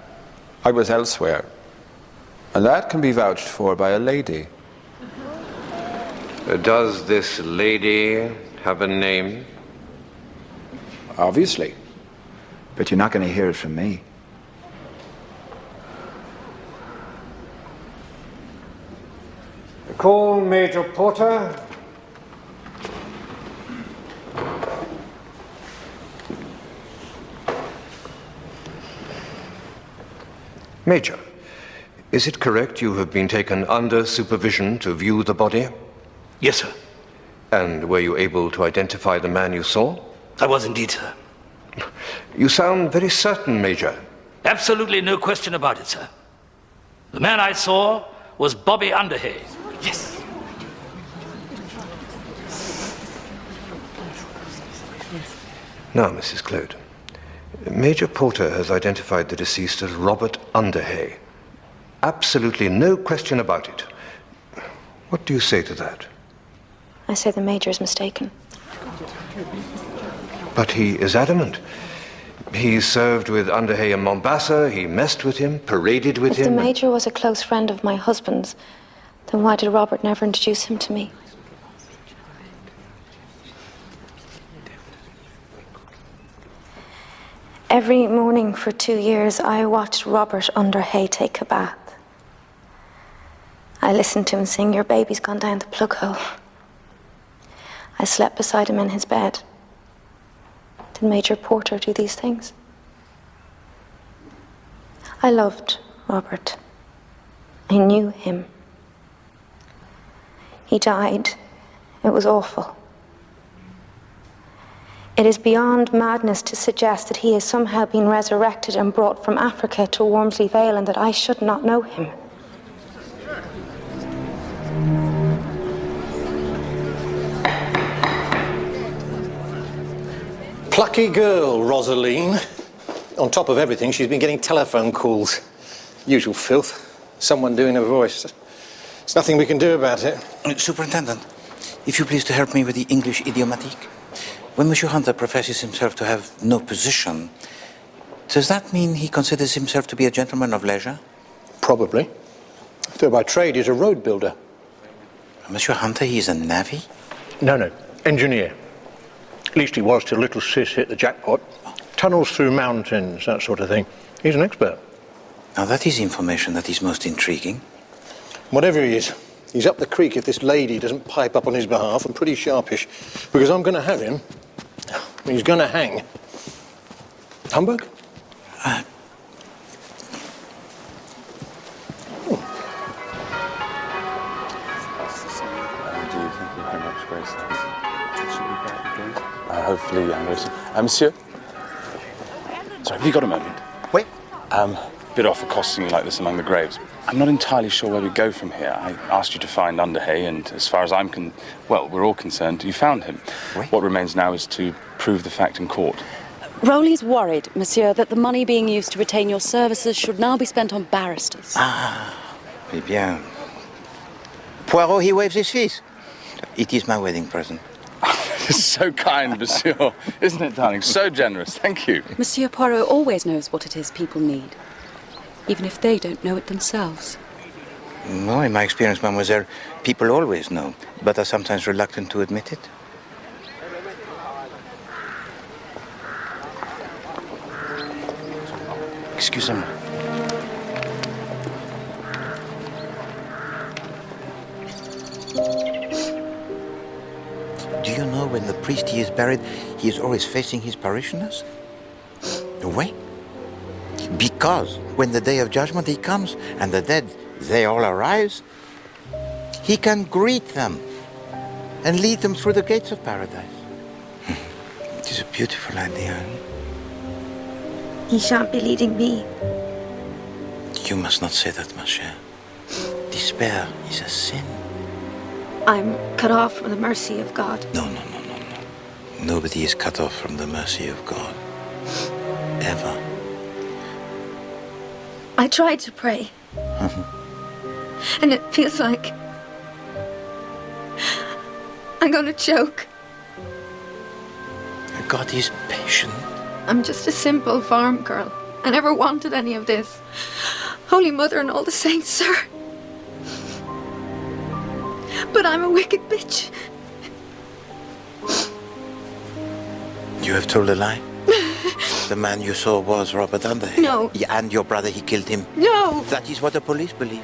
I was elsewhere. And that can be vouched for by a lady. Does this lady have a name? Obviously. But you're not going to hear it from me. Call Major Porter. Major, is it correct you have been taken under supervision to view the body? Yes, sir. And were you able to identify the man you saw? I was indeed, sir. You sound very certain, Major. Absolutely no question about it, sir. The man I saw was Bobby Underhay. Yes. Now, Mrs. Clode, Major Porter has identified the deceased as Robert Underhay. Absolutely no question about it. What do you say to that? I say the Major is mistaken. But he is adamant. He served with Underhay in Mombasa, he messed with him, paraded with If the him. Major was a close friend of my husband's, then why did Robert never introduce him to me? Every morning for 2 years, I watched Robert Underhay take a bath. I listened to him sing, "Your baby's gone down the plug hole." I slept beside him in his bed. Did Major Porter do these things? I loved Robert. I knew him. He died. It was awful. It is beyond madness to suggest that he has somehow been resurrected and brought from Africa to Wormsley Vale and that I should not know him. Plucky girl, Rosaline. On top of everything, she's been getting telephone calls. Usual filth. Someone doing her voice. There's nothing we can do about it. Superintendent, if you please to help me with the English idiomatique. When Monsieur Hunter professes himself to have no position, does that mean he considers himself to be a gentleman of leisure? Probably. Though by trade he's a road builder. Monsieur Hunter, he is a navvy? No. Engineer. At least he was till little sis hit the jackpot. Tunnels through mountains, that sort of thing. He's an expert. Now that is information that is most intriguing. Whatever he is, he's up the creek if this lady doesn't pipe up on his behalf, and pretty sharpish. Because I'm going to have him. He's going to hang. Humbug? Hopefully, Monsieur? Sorry, have you got a moment? Oui. Bit off accosting you like this among the graves. I'm not entirely sure where we go from here. I asked you to find Underhay, and as far as we're all concerned, you found him. Oui. What remains now is to prove the fact in court. Rowley's worried, monsieur, that the money being used to retain your services should now be spent on barristers. Eh bien. Poirot, he waives his fees. It is my wedding present. It's so kind, monsieur. Isn't it, darling? So generous. Thank you. Monsieur Poirot always knows what it is people need, even if they don't know it themselves. No, in my experience, mademoiselle, people always know, but are sometimes reluctant to admit it. Excusez-moi. Do you know when the priest is buried, he is always facing his parishioners? Why? Because when the day of judgment he comes and the dead, they all arise, he can greet them and lead them through the gates of paradise. It is a beautiful idea. He shan't be leading me. You must not say that, ma chère. Despair is a sin. I'm cut off from the mercy of God. No. Nobody is cut off from the mercy of God. Ever. I tried to pray. And it feels like I'm going to choke. God is patient. I'm just a simple farm girl. I never wanted any of this. Holy Mother and all the saints, sir. But I'm a wicked bitch. You have told a lie? The man you saw was Robert Underhay? No. Yeah, and your brother, he killed him? No. That is what the police believe.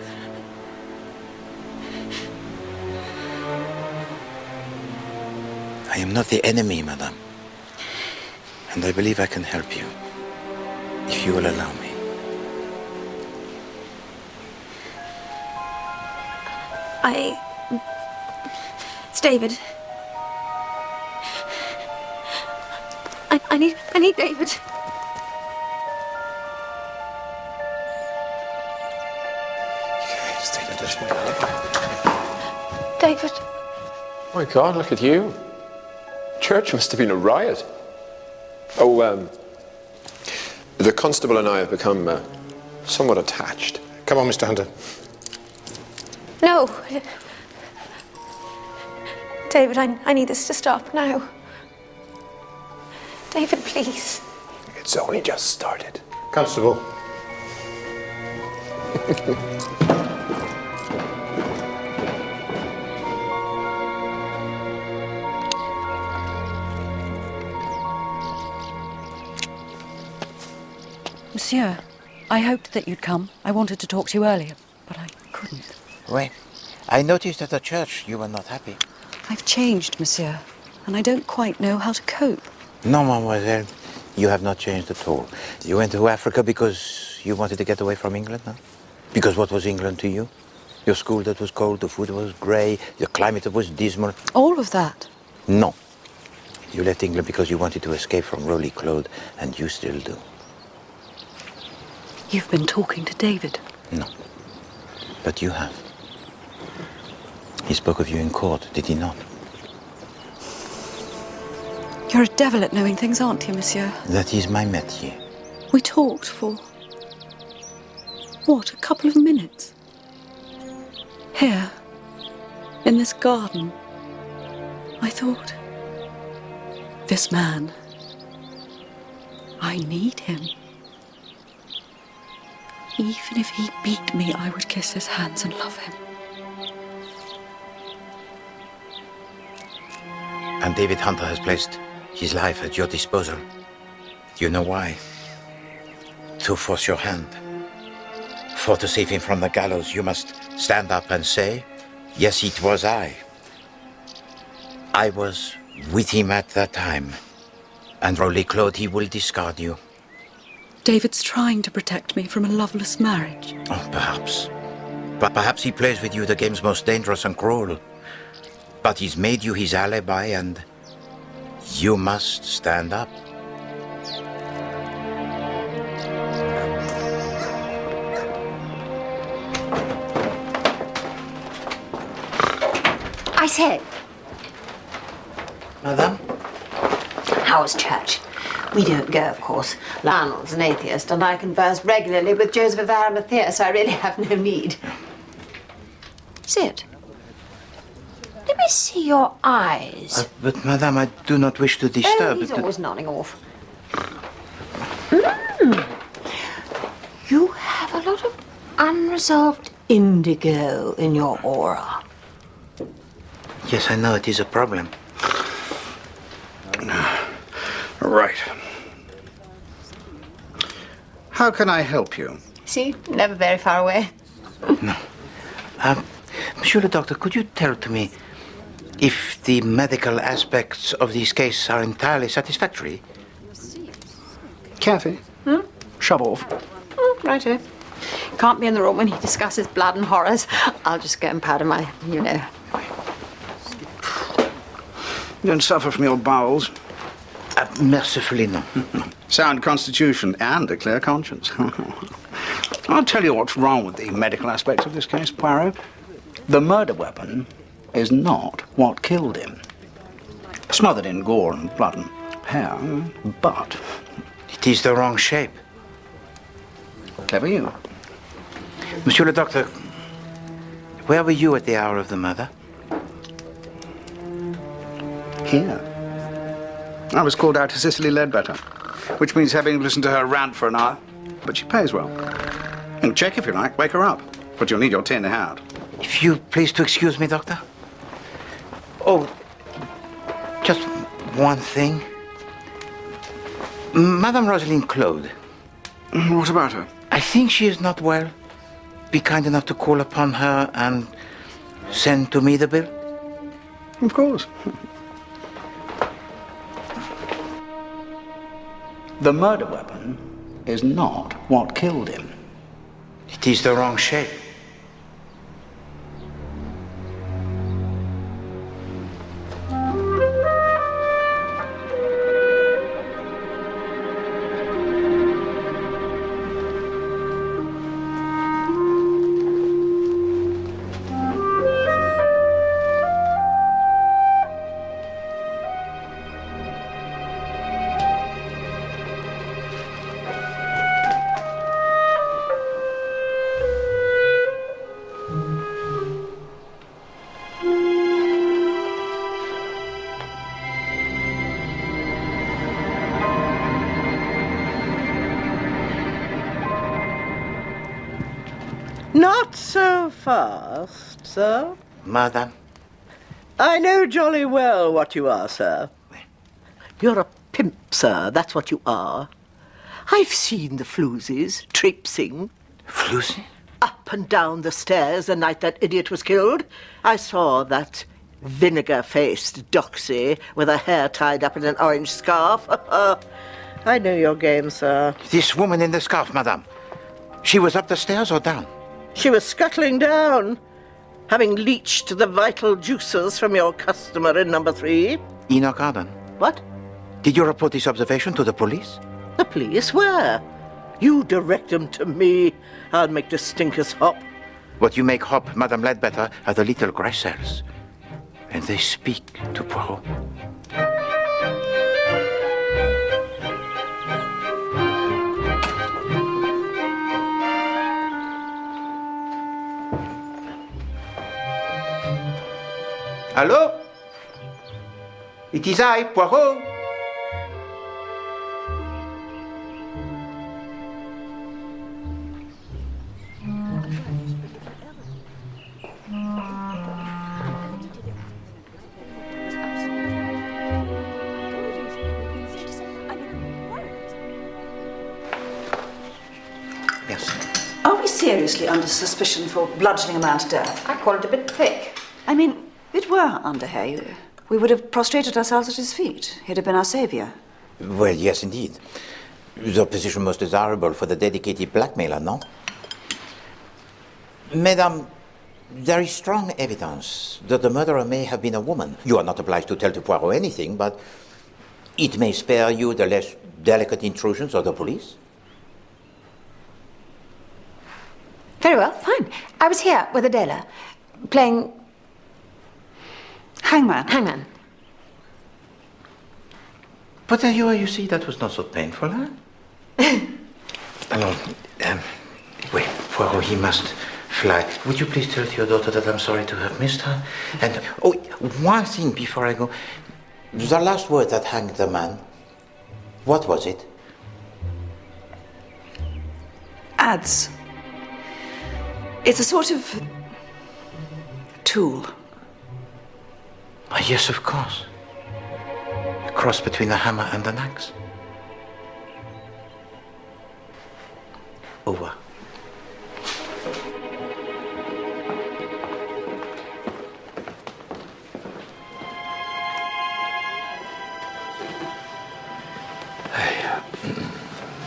I am not the enemy, madame. And I believe I can help you, if you will allow me. It's David. I need David. David. My God, look at you. Church must have been a riot. Oh, the constable and I have become somewhat attached. Come on, Mr. Hunter. No. David, I need this to stop now. David, please. It's only just started. Constable. Monsieur, I hoped that you'd come. I wanted to talk to you earlier, but I couldn't. Wait. I noticed at the church you were not happy. I've changed, monsieur, and I don't quite know how to cope. No, mademoiselle, you have not changed at all. You went to Africa because you wanted to get away from England, no? Because what was England to you? Your school that was cold, the food was grey, the climate that was dismal. All of that? No. You left England because you wanted to escape from Rowley Claude, and you still do. You've been talking to David? No. But you have. He spoke of you in court, did he not? You're a devil at knowing things, aren't you, monsieur? That is my métier. We talked for... what, a couple of minutes? Here, in this garden. I thought, this man, I need him. Even if he beat me, I would kiss his hands and love him. And David Hunter has placed his life at your disposal. Do you know why? To force your hand. For to save him from the gallows, you must stand up and say, yes, it was I. I was with him at that time. And Rowley Claude, he will discard you. David's trying to protect me from a loveless marriage. Oh, perhaps. But perhaps he plays with you the games most dangerous and cruel. But he's made you his alibi, and you must stand up. I said. Madame? How was church? We don't go, of course. Lionel's an atheist, and I converse regularly with Joseph of Arimathea, so I really have no need. Sit. Let me see your eyes. But, Madame, I do not wish to disturb. Oh, he's always nodding off. You have a lot of unresolved indigo in your aura. Yes, I know it is a problem. Right. How can I help you? See, never very far away. No. Monsieur le Doctor, could you tell to me if the medical aspects of this case are entirely satisfactory? Kathy? Shove off. Righto. Can't be in the room when he discusses blood and horrors. I'll just go and powder my, you know. You don't suffer from your bowels? Mercifully, no. Sound constitution and a clear conscience. I'll tell you what's wrong with the medical aspects of this case, Poirot. The murder weapon is not what killed him. Smothered in gore and blood and hair, but... It is the wrong shape. Clever you. Monsieur le Doctor, where were you at the hour of the murder? Here. I was called out to Cicely Ledbetter, which means having listened to her rant for an hour. But she pays well. And check if you like, wake her up. But you'll need your tin out. If you please to excuse me, Doctor. Oh, just one thing. Madame Rosalind Claude. What about her? I think she is not well. Be kind enough to call upon her and send to me the bill? Of course. The murder weapon is not what killed him. It is the wrong shape. Not so fast, sir. Madam? I know jolly well what you are, sir. You're a pimp, sir, that's what you are. I've seen the floozies traipsing. Floozy? Up and down the stairs the night that idiot was killed. I saw that vinegar-faced doxy with her hair tied up in an orange scarf. I know your game, sir. This woman in the scarf, madame. She was up the stairs or down? She was scuttling down, having leached the vital juices from your customer in number 3. Enoch Arden. What? Did you report this observation to the police? The police? Where? You direct them to me. I'll make the stinkers hop. What you make hop, Madame Ledbetter, are the little grass cells. And they speak to Poirot. Hello? It is I, Poirot. Yes. Are we seriously under suspicion for bludgeoning a man to death? I call it a bit thick. I mean, if it were Underhay, we would have prostrated ourselves at his feet. He'd have been our savior. Well, yes, indeed. The position most desirable for the dedicated blackmailer, no? Madame, there is strong evidence that the murderer may have been a woman. You are not obliged to tell to Poirot anything, but it may spare you the less delicate intrusions of the police. Very well, fine. I was here with Adela, playing... Hangman. Hangman. But you see, that was not so painful, huh? Alors, wait, Poirot, he must fly. Would you please tell your daughter that I'm sorry to have missed her? And, oh, one thing before I go. The last word that hanged the man, what was it? Ads. It's a sort of tool. Oh, yes, of course. A cross between a hammer and an axe. Over.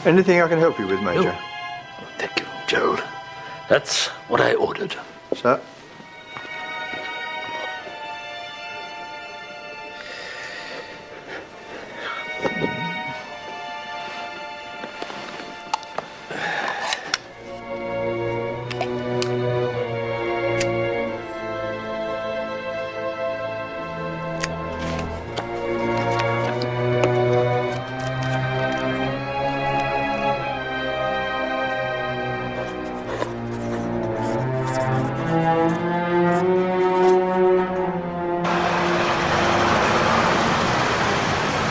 Anything I can help you with, Major? No. Thank you, Gerald. That's what I ordered. Sir?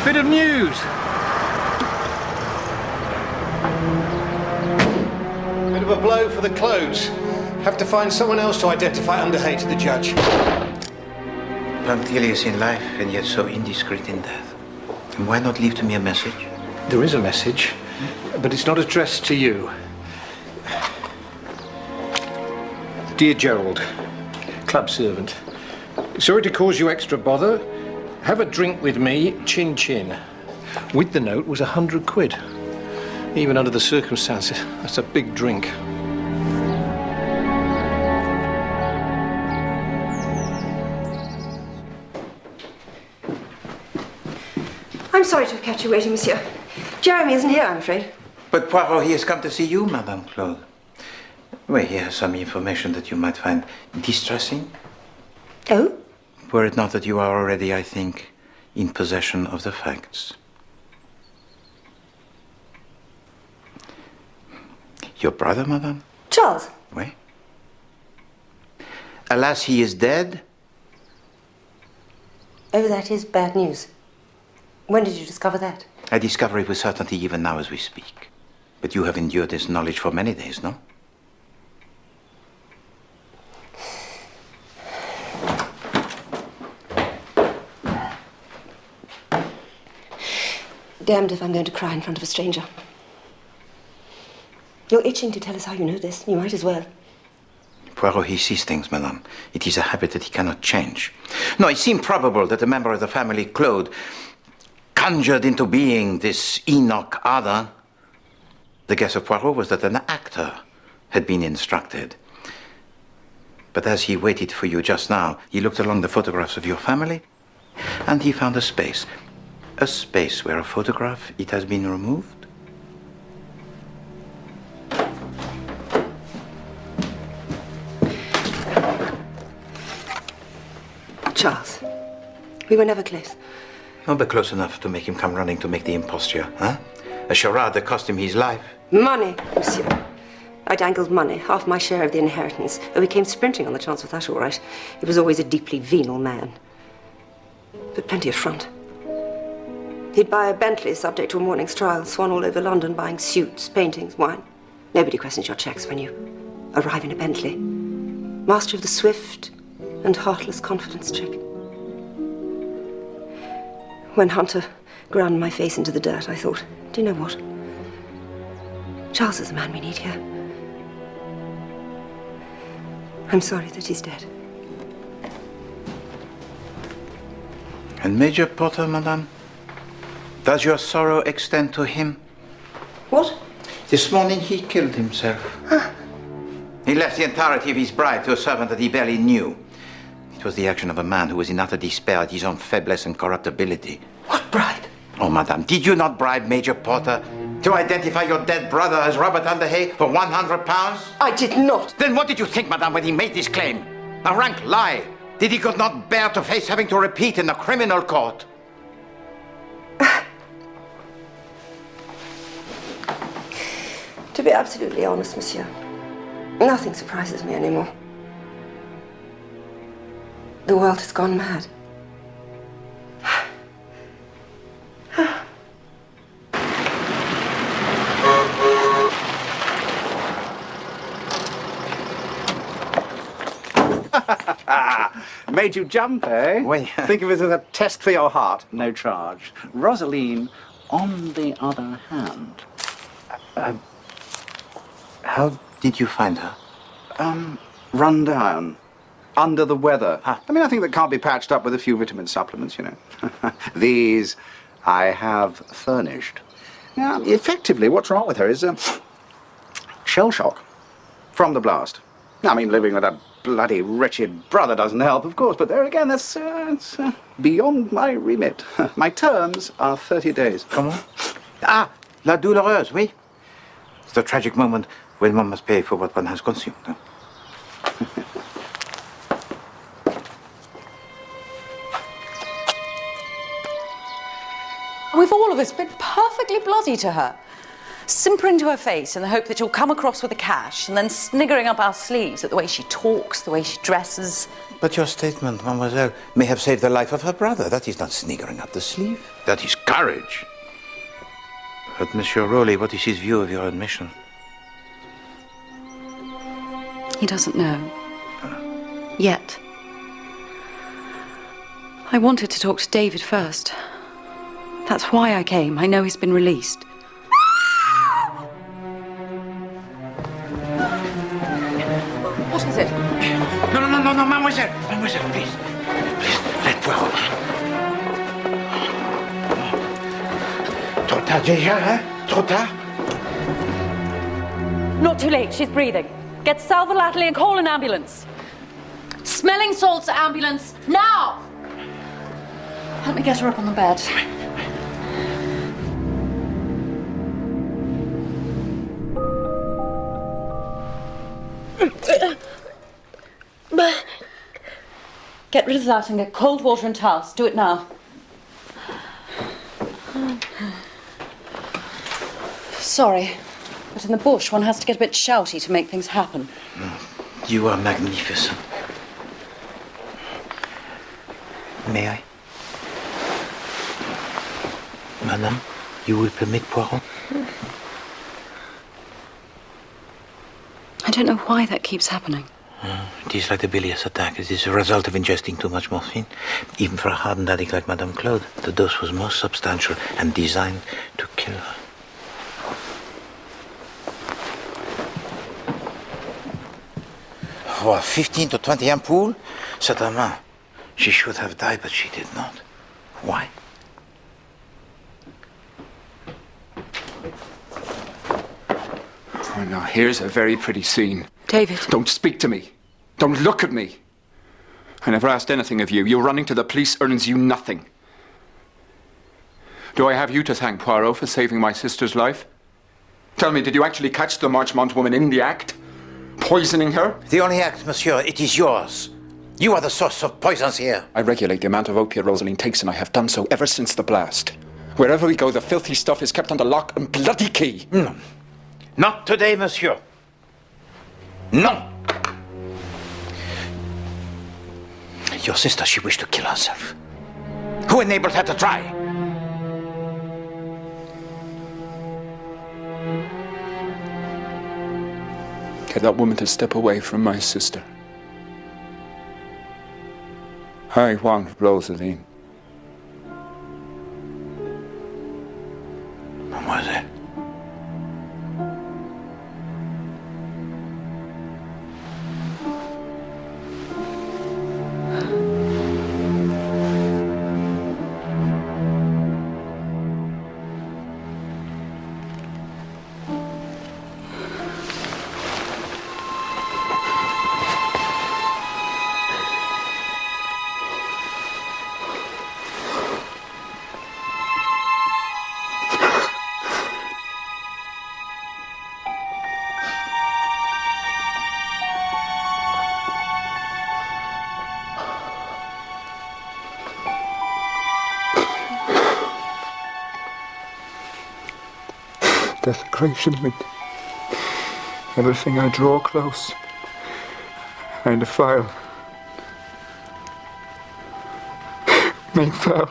Bit of news. Bit of a blow for the clothes. Have to find someone else to identify Underhay to the judge. Punctilious in life and yet so indiscreet in death. And why not leave to me a message? There is a message, but it's not addressed to you. Dear Gerald, club servant, sorry to cause you extra bother. Have a drink with me, chin chin. With the note was 100 quid. Even under the circumstances, that's a big drink. I'm sorry to have kept you waiting, monsieur. Jeremy isn't here, I'm afraid. But Poirot, he has come to see you, Madame Claude. Well, he has some information that you might find distressing. Oh? Were it not that you are already, I think, in possession of the facts. Your brother, Madame? Charles. Oui. Alas, he is dead. Oh, that is bad news. When did you discover that? I discover it with certainty even now as we speak. But you have endured this knowledge for many days, no? Damned if I'm going to cry in front of a stranger. You're itching to tell us how you know this. You might as well. Poirot, he sees things, Madame. It is a habit that he cannot change. No, it seemed probable that a member of the family, Claude, conjured into being this Enoch other. The guess of Poirot was that an actor had been instructed. But as he waited for you just now, he looked along the photographs of your family, and he found a space. A space where a photograph, it has been removed. Charles, we were never close. No, but close enough to make him come running to make the imposture, huh? A charade that cost him his life. Money, monsieur. I dangled money, half my share of the inheritance. Oh, he came sprinting on the chance of that, all right. He was always a deeply venal man. But plenty of front. He'd buy a Bentley subject to a morning's trial, swan all over London, buying suits, paintings, wine. Nobody questions your checks when you arrive in a Bentley. Master of the swift and heartless confidence trick. When Hunter ground my face into the dirt, I thought, do you know what? Charles is the man we need here. I'm sorry that he's dead. And Major Potter, Madame? Does your sorrow extend to him? What? This morning he killed himself. He left the entirety of his bribe to a servant that he barely knew. It was the action of a man who was in utter despair at his own faiblesse and corruptibility. What bribe? Oh, Madame, did you not bribe Major Potter to identify your dead brother as Robert Underhay for £100? I did not. Then what did you think, Madame, when he made this claim? A rank lie that he could not bear to face having to repeat in the criminal court. be absolutely honest, monsieur, nothing surprises me anymore. The world has gone mad. Made you jump, eh? Oui. Think of it as a test for your heart, no charge. Rosaline, on the other hand. How did you find her? Run down. Under the weather. I mean, I think that can't be patched up with a few vitamin supplements, you know. These I have furnished. Now, effectively, what's wrong with her is shell shock from the blast. I mean, living with a bloody wretched brother doesn't help, of course, but there again, that's it's, beyond my remit. My terms are 30 days. Comment? Ah, la douloureuse, oui. It's the tragic moment when one must pay for what one has consumed. Huh? We've all of us been perfectly bloody to her. Simpering to her face in the hope that she'll come across with the cash and then sniggering up our sleeves at the way she talks, the way she dresses. But your statement, mademoiselle, may have saved the life of her brother. That is not sniggering up the sleeve. That is courage. But Monsieur Rowley, what is his view of your admission? He doesn't know. Yet. I wanted to talk to David first. That's why I came. I know he's been released. What is it? No, mademoiselle. Mademoiselle, please. Please, let Poirot. Trop tard déjà, hein? Trop tard? Not too late. She's breathing. Get Salva Latterly and call an ambulance. Smelling salts ambulance, now! Help me get her up on the bed. Get rid of that and get cold water and towels. Do it now. Sorry, but in the bush one has to get a bit shouty to make things happen. You are magnificent. May I? Madame, you will permit Poirot? I don't know why that keeps happening. It is like the bilious attack. It is a result of ingesting too much morphine. Even for a hardened addict like Madame Claude, the dose was most substantial and designed to kill her. Oh, 15 to 20 ampoules? Certainement. She should have died, but she did not. Why? Oh, now, here's a very pretty scene. David. Don't speak to me. Don't look at me. I never asked anything of you. Your running to the police earns you nothing. Do I have you to thank, Poirot, for saving my sister's life? Tell me, did you actually catch the Marchmont woman in the act? Poisoning her? The only act, monsieur, it is yours. You are the source of poisons here. I regulate the amount of opiate Rosaline takes, and I have done so ever since the blast. Wherever we go, the filthy stuff is kept under lock and bloody key. No. Not today, monsieur. No. Your sister, she wished to kill herself. Who enabled her to try? Get that woman to step away from my sister. I want Rosaline. Mademoiselle. Desecration, Everything I draw close, I defile. Make foul.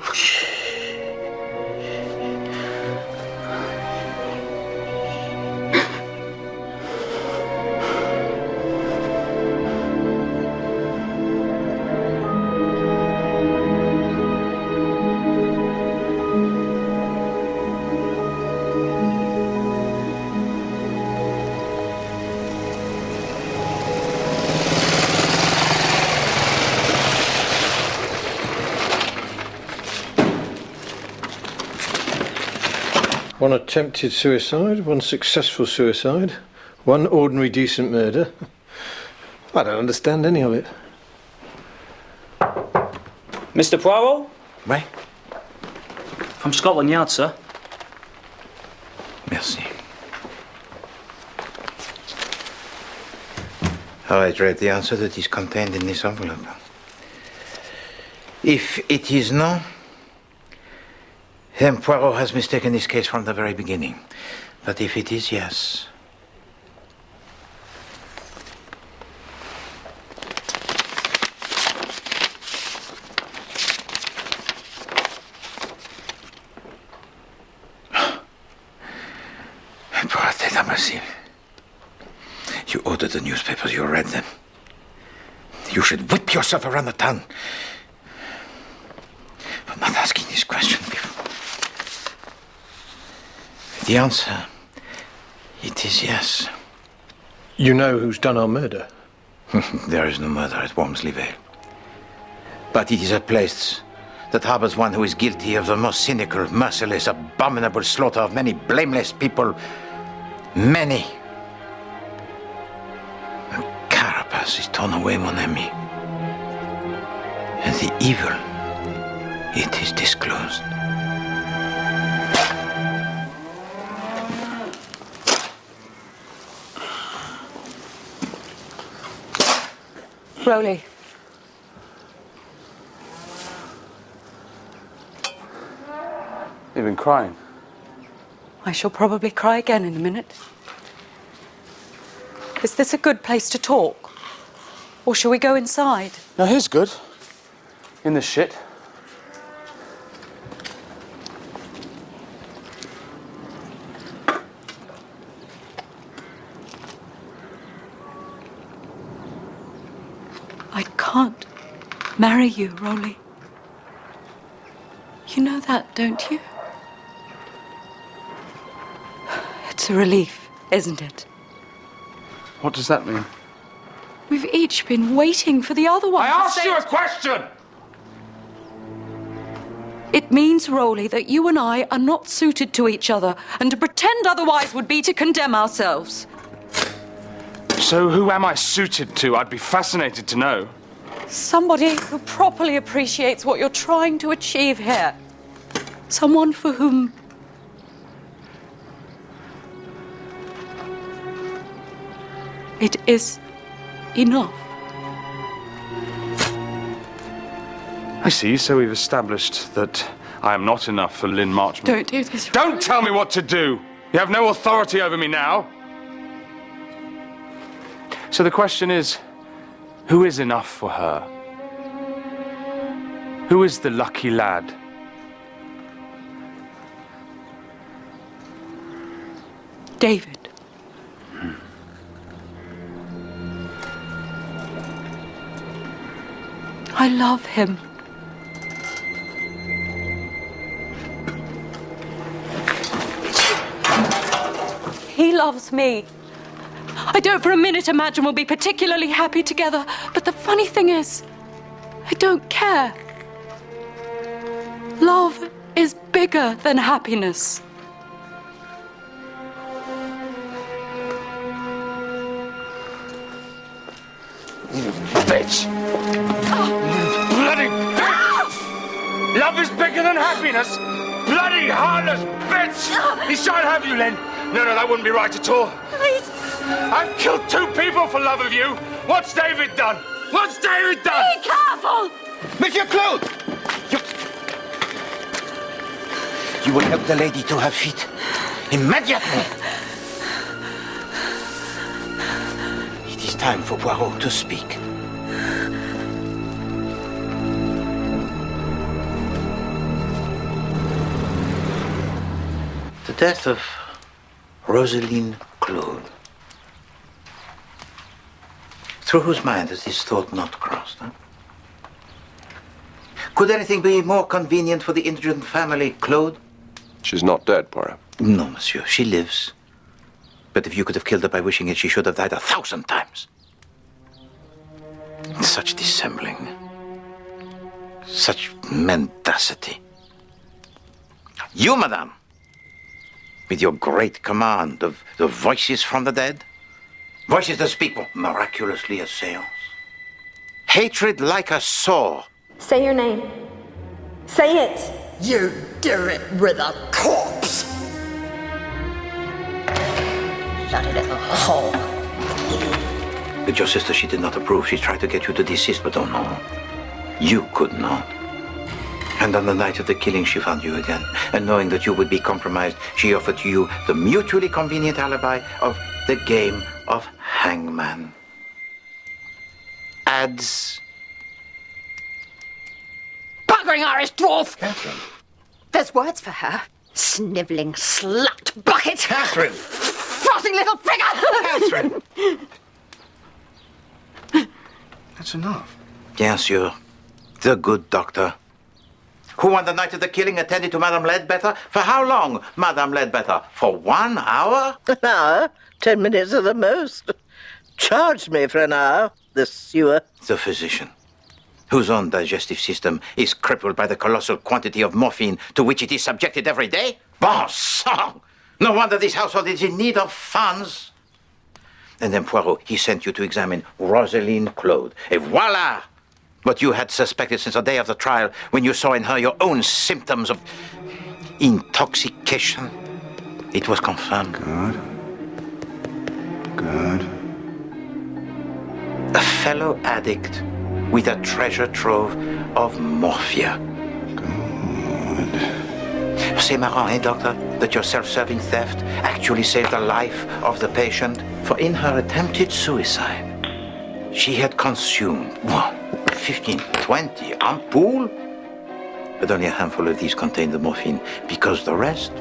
One attempted suicide, one successful suicide, one ordinary decent murder. I don't understand any of it. Mr. Poirot? Oui? From Scotland Yard, sir. Merci. I read the answer that is contained in this envelope. If it is no, then Poirot has mistaken this case from the very beginning. But if it is yes... Poor tête imbécile. You ordered the newspapers, you read them. You should whip yourself around the town for not asking this question before. The answer, it is yes. You know who's done our murder? There is no murder at Wormsley Vale. But it is a place that harbors one who is guilty of the most cynical, merciless, abominable slaughter of many blameless people. Many. The carapace is torn away, mon ami. And the evil, it is disclosed. Rowley. You've been crying. I shall probably cry again in a minute. Is this a good place to talk? Or shall we go inside? No, here's good. In the shit. I can't marry you, Rowley. You know that, don't you? It's a relief, isn't it? What does that mean? We've each been waiting for the other one. I asked you a question! It means, Rowley, that you and I are not suited to each other, and to pretend otherwise would be to condemn ourselves. So who am I suited to? I'd be fascinated to know. Somebody who properly appreciates what you're trying to achieve here. Someone for whom it is enough. I see, so we've established that I am not enough for Lynn Marchmont. Don't do this. Don't tell me what to do! You have no authority over me now. So the question is, who is enough for her? Who is the lucky lad? David. I love him. He loves me. I don't for a minute imagine we'll be particularly happy together, but the funny thing is, I don't care. Love is bigger than happiness. You bitch! Bloody... Love is bigger than happiness! Bloody heartless bitch! He shan't have you, Len. No, that wouldn't be right at all. Please. I've killed 2 people for love of you. What's David done? What's David done? Be careful! Monsieur Claude! You will help the lady to her feet. Immediately! time for Poirot to speak. The death of Rosaline Claude. Through whose mind has this thought not crossed, huh? Could anything be more convenient for the indigent family, Claude? She's not dead, Poirot. No, monsieur, she lives. But if you could have killed her by wishing it, she should have died 1,000 times. Such dissembling. Such mendacity. You, madame, with your great command of the voices from the dead, voices that speak miraculously as seance. Hatred like a sore. Say your name. Say it. You do it with a corpse. Bloody little whore. But your sister, she did not approve. She tried to get you to desist, but oh no. You could not. And on the night of the killing, she found you again. And knowing that you would be compromised, she offered to you the mutually convenient alibi of the game of hangman. Adds. Buggering Irish dwarf! Catherine. There's words for her. Snivelling slut bucket! Catherine! Frothing little figure! Catherine! That's enough. Bien sûr. The good doctor. Who on the night of the killing attended to Madame Ledbetter? For how long, Madame Ledbetter? For 1 hour? An hour? 10 minutes at the most. Charged me for an hour, the sewer. The physician, whose own digestive system is crippled by the colossal quantity of morphine to which it is subjected every day? Bon sang! No wonder this household is in need of funds. And then Poirot, he sent you to examine Rosaline Claude. Et voila! What you had suspected since the day of the trial, when you saw in her your own symptoms of intoxication. It was confirmed. Good. A fellow addict with a treasure trove of morphia. C'est marrant, eh, doctor, that your self-serving theft actually saved the life of the patient. For in her attempted suicide, she had consumed 15, 20 ampoules. But only a handful of these contained the morphine, because the rest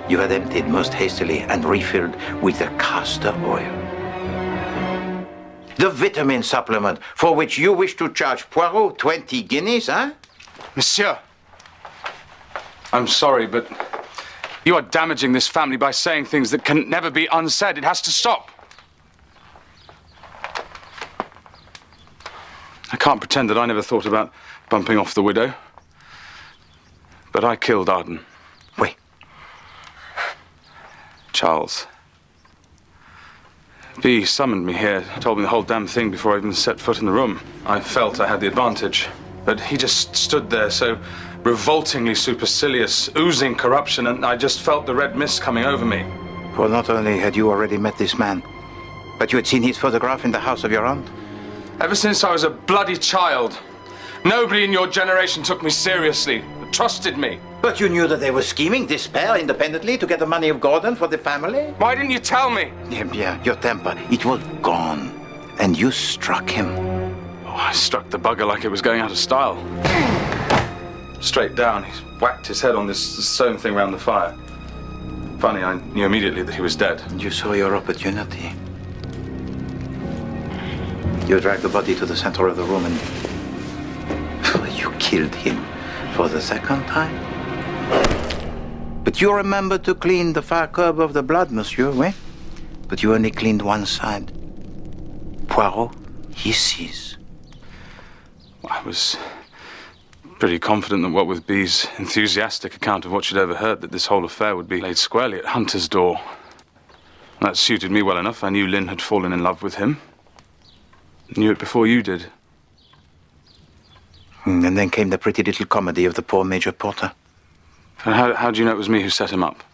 you had emptied most hastily and refilled with the castor oil. The vitamin supplement for which you wish to charge Poirot 20 guineas, huh? Monsieur, I'm sorry, but you are damaging this family by saying things that can never be unsaid. It has to stop. I can't pretend that I never thought about bumping off the widow. But I killed Arden. Oui. Charles. B summoned me here, told me the whole damn thing before I even set foot in the room. I felt I had the advantage. But he just stood there so revoltingly supercilious, oozing corruption, and I just felt the red mist coming over me. For not only had you already met this man, but you had seen his photograph in the house of your aunt? Ever since I was a bloody child, nobody in your generation took me seriously, trusted me. But you knew that they were scheming, this pair, independently, to get the money of Gordon for the family? Why didn't you tell me? Eh bien, your temper, it was gone. And you struck him. Oh, I struck the bugger like it was going out of style. Straight down, he whacked his head on this stone thing round the fire. Funny, I knew immediately that he was dead. And you saw your opportunity. You dragged the body to the center of the room and you killed him for the second time. But you remembered to clean the far curb of the blood, monsieur, oui? But you only cleaned one side. Poirot, he sees. I was pretty confident that what with B's enthusiastic account of what she'd overheard, that this whole affair would be laid squarely at Hunter's door. That suited me well enough. I knew Lynn had fallen in love with him. Knew it before you did. And then came the pretty little comedy of the poor Major Porter. And how do you know it was me who set him up?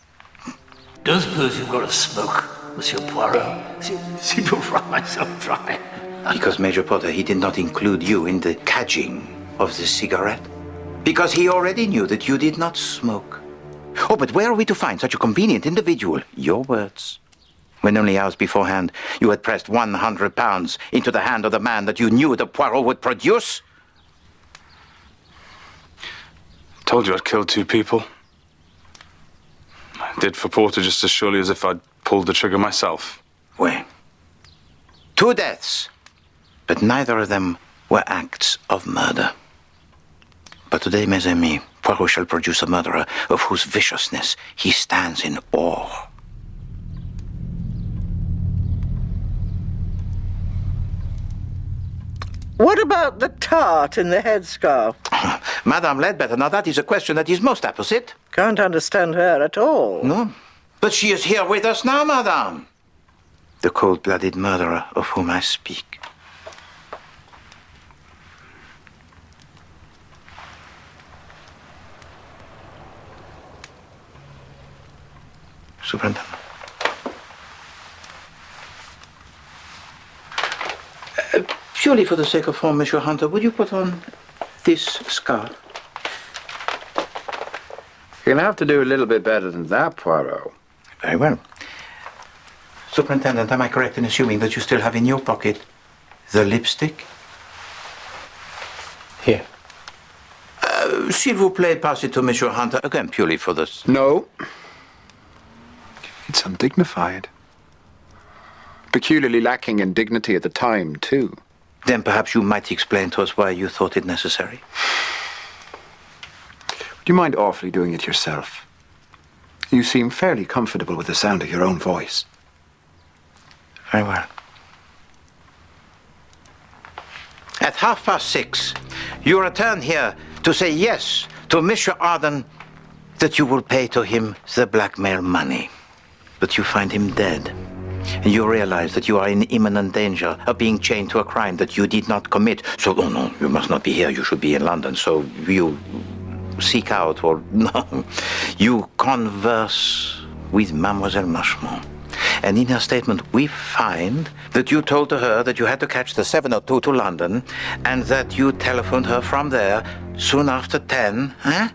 Don't suppose you've got a smoke, Monsieur Poirot? Seem to run myself dry. Because Major Porter, he did not include you in the cadging of the cigarette. Because he already knew that you did not smoke. Oh, but where are we to find such a convenient individual? Your words. when only hours beforehand you had pressed £100 into the hand of the man that you knew the Poirot would produce? Told you I'd killed 2 people. I did for Porter just as surely as if I'd pulled the trigger myself. Well, 2 deaths, but neither of them were acts of murder. But today, mes amis, Poirot shall produce a murderer of whose viciousness he stands in awe. What about the tart in the headscarf? Madame Ledbetter, now that is a question that is most apposite. Can't understand her at all. No, but she is here with us now, madame. The cold-blooded murderer of whom I speak. Superintendent. Purely for the sake of form, Monsieur Hunter, would you put on this scarf? You'll have to do a little bit better than that, Poirot. Very well. Superintendent, am I correct in assuming that you still have in your pocket the lipstick? Here. S'il vous plaît, pass it to Monsieur Hunter, again purely for this. No. It's undignified. Peculiarly lacking in dignity at the time, too. Then perhaps you might explain to us why you thought it necessary. Would you mind awfully doing it yourself? You seem fairly comfortable with the sound of your own voice. Very well. At 6:30, you return here to say yes to Monsieur Arden that you will pay to him the blackmail money. But you find him dead. And you realize that you are in imminent danger of being chained to a crime that you did not commit. So, oh no, you must not be here. You should be in London. So you seek out, or no, you converse with Mademoiselle Marchemont. And in her statement, we find that you told to her that you had to catch the 7:02 to London and that you telephoned her from there soon after 10. Hein?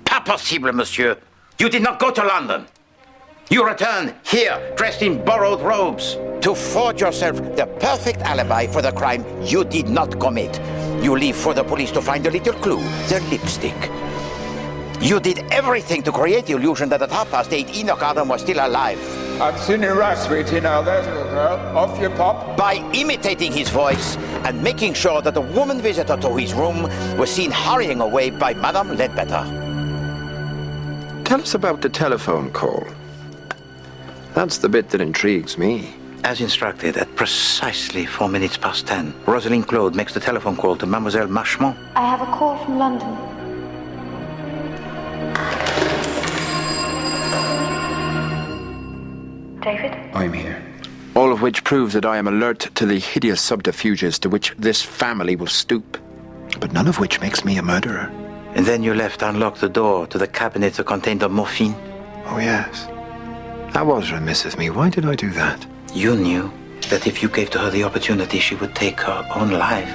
Pas possible, monsieur. You did not go to London. You return here, dressed in borrowed robes, to forge yourself the perfect alibi for the crime you did not commit. You leave for the police to find a little clue, the lipstick. You did everything to create the illusion that at 8:30 Enoch Arden was still alive. I've seen you right, sweetie. Now there's a little girl. Off you pop. By imitating his voice and making sure that the woman visitor to his room was seen hurrying away by Madame Ledbetter. Tell us about the telephone call. That's the bit that intrigues me. As instructed, at precisely 10:04, Rosalind Claude makes the telephone call to Mademoiselle Marchemont. I have a call from London. David? I'm here. All of which proves that I am alert to the hideous subterfuges to which this family will stoop. But none of which makes me a murderer. And then you left unlocked the door to the cabinet that contained the morphine. Oh, yes. That was remiss of me. Why did I do that? You knew that if you gave to her the opportunity, she would take her own life.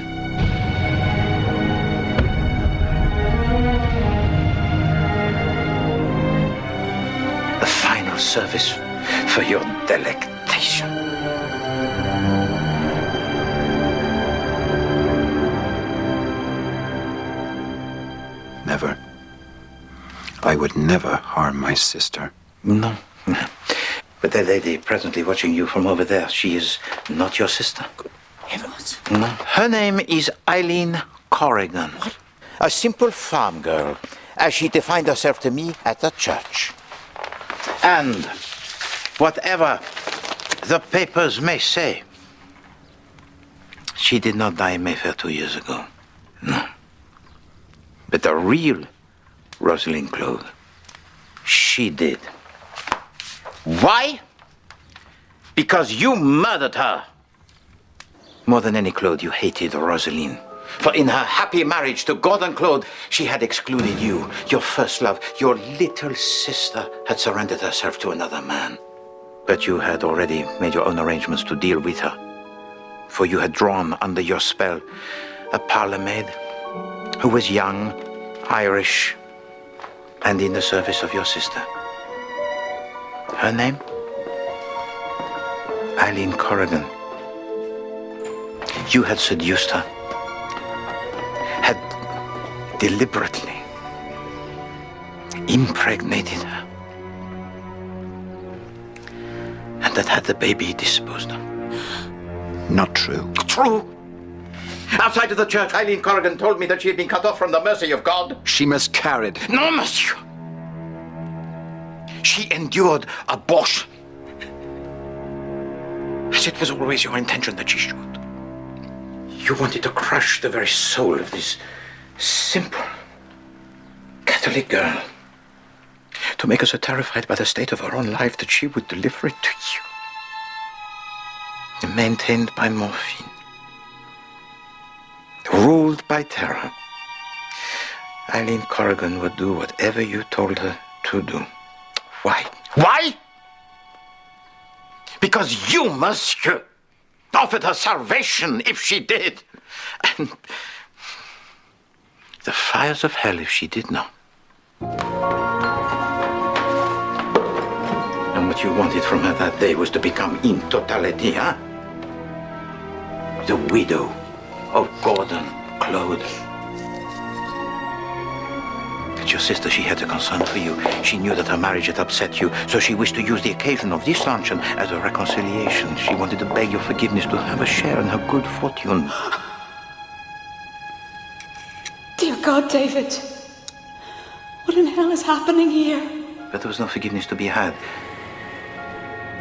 A final service for your delectation. Never. I would never harm my sister. No. But that lady presently watching you from over there, she is not your sister. Good heavens. No. Her name is Eileen Corrigan. What? A simple farm girl, as she defined herself to me at the church. And whatever the papers may say, she did not die in Mayfair 2 years ago. No. But the real Rosalind Claude, she did. Why? Because you murdered her. More than any Claude, you hated Rosalind. For in her happy marriage to Gordon Claude, she had excluded you, your first love. Your little sister had surrendered herself to another man. But you had already made your own arrangements to deal with her. For you had drawn under your spell a parlour maid who was young, Irish, and in the service of your sister. Her name? Eileen Corrigan. You had seduced her, had deliberately impregnated her, and that had the baby disposed of. Not true. True! Outside of the church, Eileen Corrigan told me that she had been cut off from the mercy of God. She miscarried. No, monsieur! She endured abortion. As it was always your intention that she should. You wanted to crush the very soul of this simple Catholic girl, to make her so terrified by the state of her own life that she would deliver it to you, and maintained by morphine, ruled by terror. Eileen Corrigan would do whatever you told her to do. Why? Why? Because you, monsieur, offered her salvation if she did, and the fires of hell if she did not. And what you wanted from her that day was to become in totality, huh? The widow of Gordon Claude. But your sister, she had a concern for you. She knew that her marriage had upset you, so she wished to use the occasion of this luncheon as a reconciliation. She wanted to beg your forgiveness, to have a share in her good fortune. Dear God, David. What in hell is happening here? But there was no forgiveness to be had.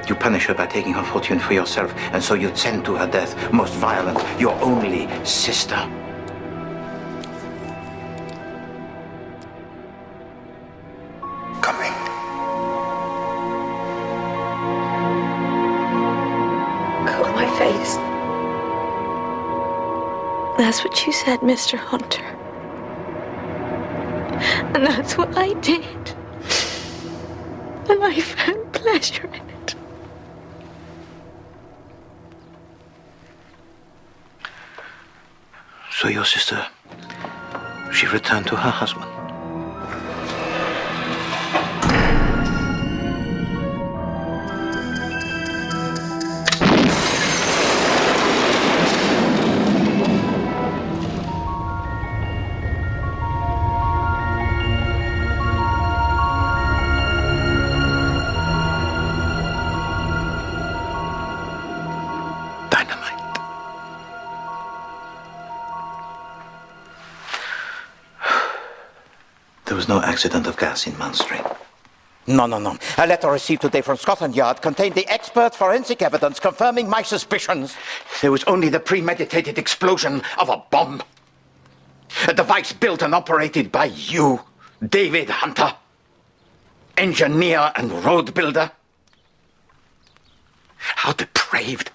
You punish her by taking her fortune for yourself, and so you'd send to her death, most violent, your only sister. Coming. Cover my face. That's what you said, Mr. Hunter. And that's what I did. And I found pleasure in it. So your sister, she returned to her husband. There was no accident of gas in Mount Street. No. A letter received today from Scotland Yard contained the expert forensic evidence confirming my suspicions. There was only the premeditated explosion of a bomb. A device built and operated by you, David Hunter, engineer and road builder. How depraved.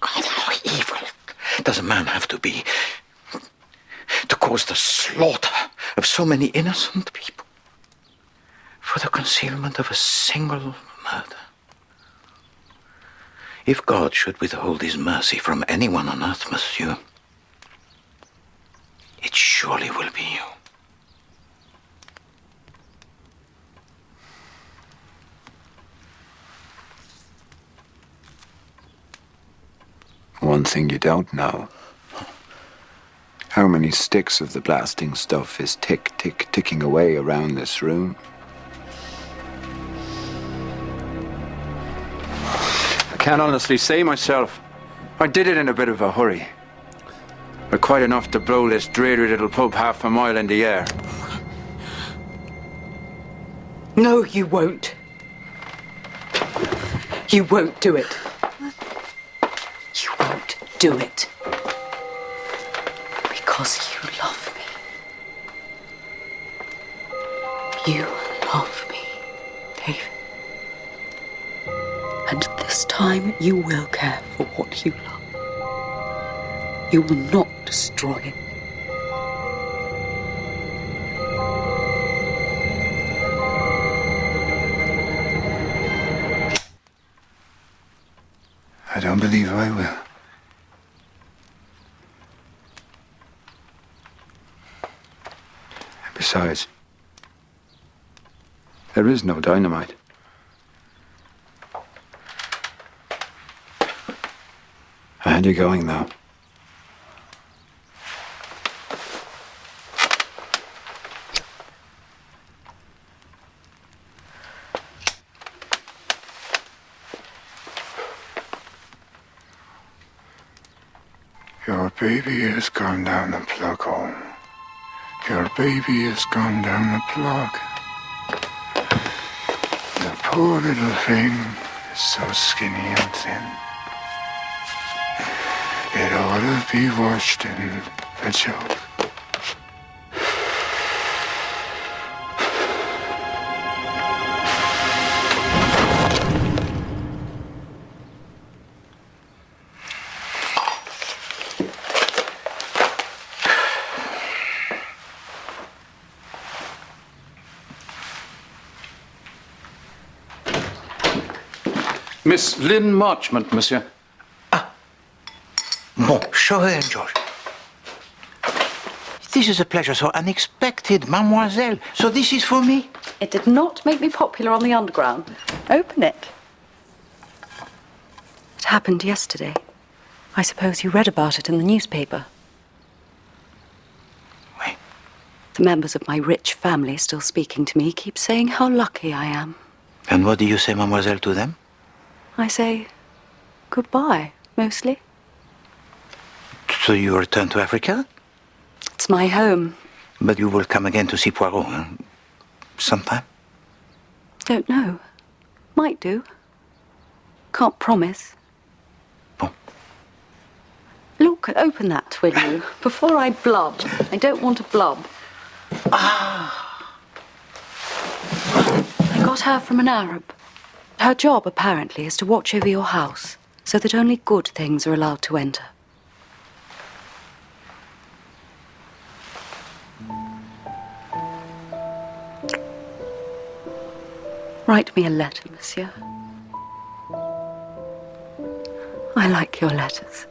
God, how evil does a man have to be to cause the slaughter of so many innocent people for the concealment of a single murder? If God should withhold his mercy from anyone on earth, monsieur, it surely will be you. One thing you don't know. How many sticks of the blasting stuff is ticking away around this room? I can't honestly say myself. I did it in a bit of a hurry. But quite enough to blow this dreary little pub half a mile in the air. No, you won't. You won't do it. You won't do it. Because you love me. You love me, David. And this time you will care for what you love. You will not destroy it. I don't believe I will. Besides, there is no dynamite. are you going now? Your baby has gone down the plug hole. Your baby has gone down the plug. The poor little thing is so skinny and thin. It ought to be washed in the jug. Miss Lynn Marchmont, monsieur. Bon, show her in, George. This is a pleasure so unexpected, mademoiselle. So this is for me? It did not make me popular on the underground. Open it. It happened yesterday. I suppose you read about it in the newspaper. Oui. The members of my rich family still speaking to me keep saying how lucky I am. And what do you say, mademoiselle, to them? I say goodbye, mostly. So you return to Africa? It's my home. But you will come again to see Poirot, huh? Sometime? Don't know. Might do. Can't promise. Bon. Look, open that, will you? Before I blub. I don't want to blub. I got her from an Arab. Her job, apparently, is to watch over your house, so that only good things are allowed to enter. Write me a letter, monsieur. I like your letters.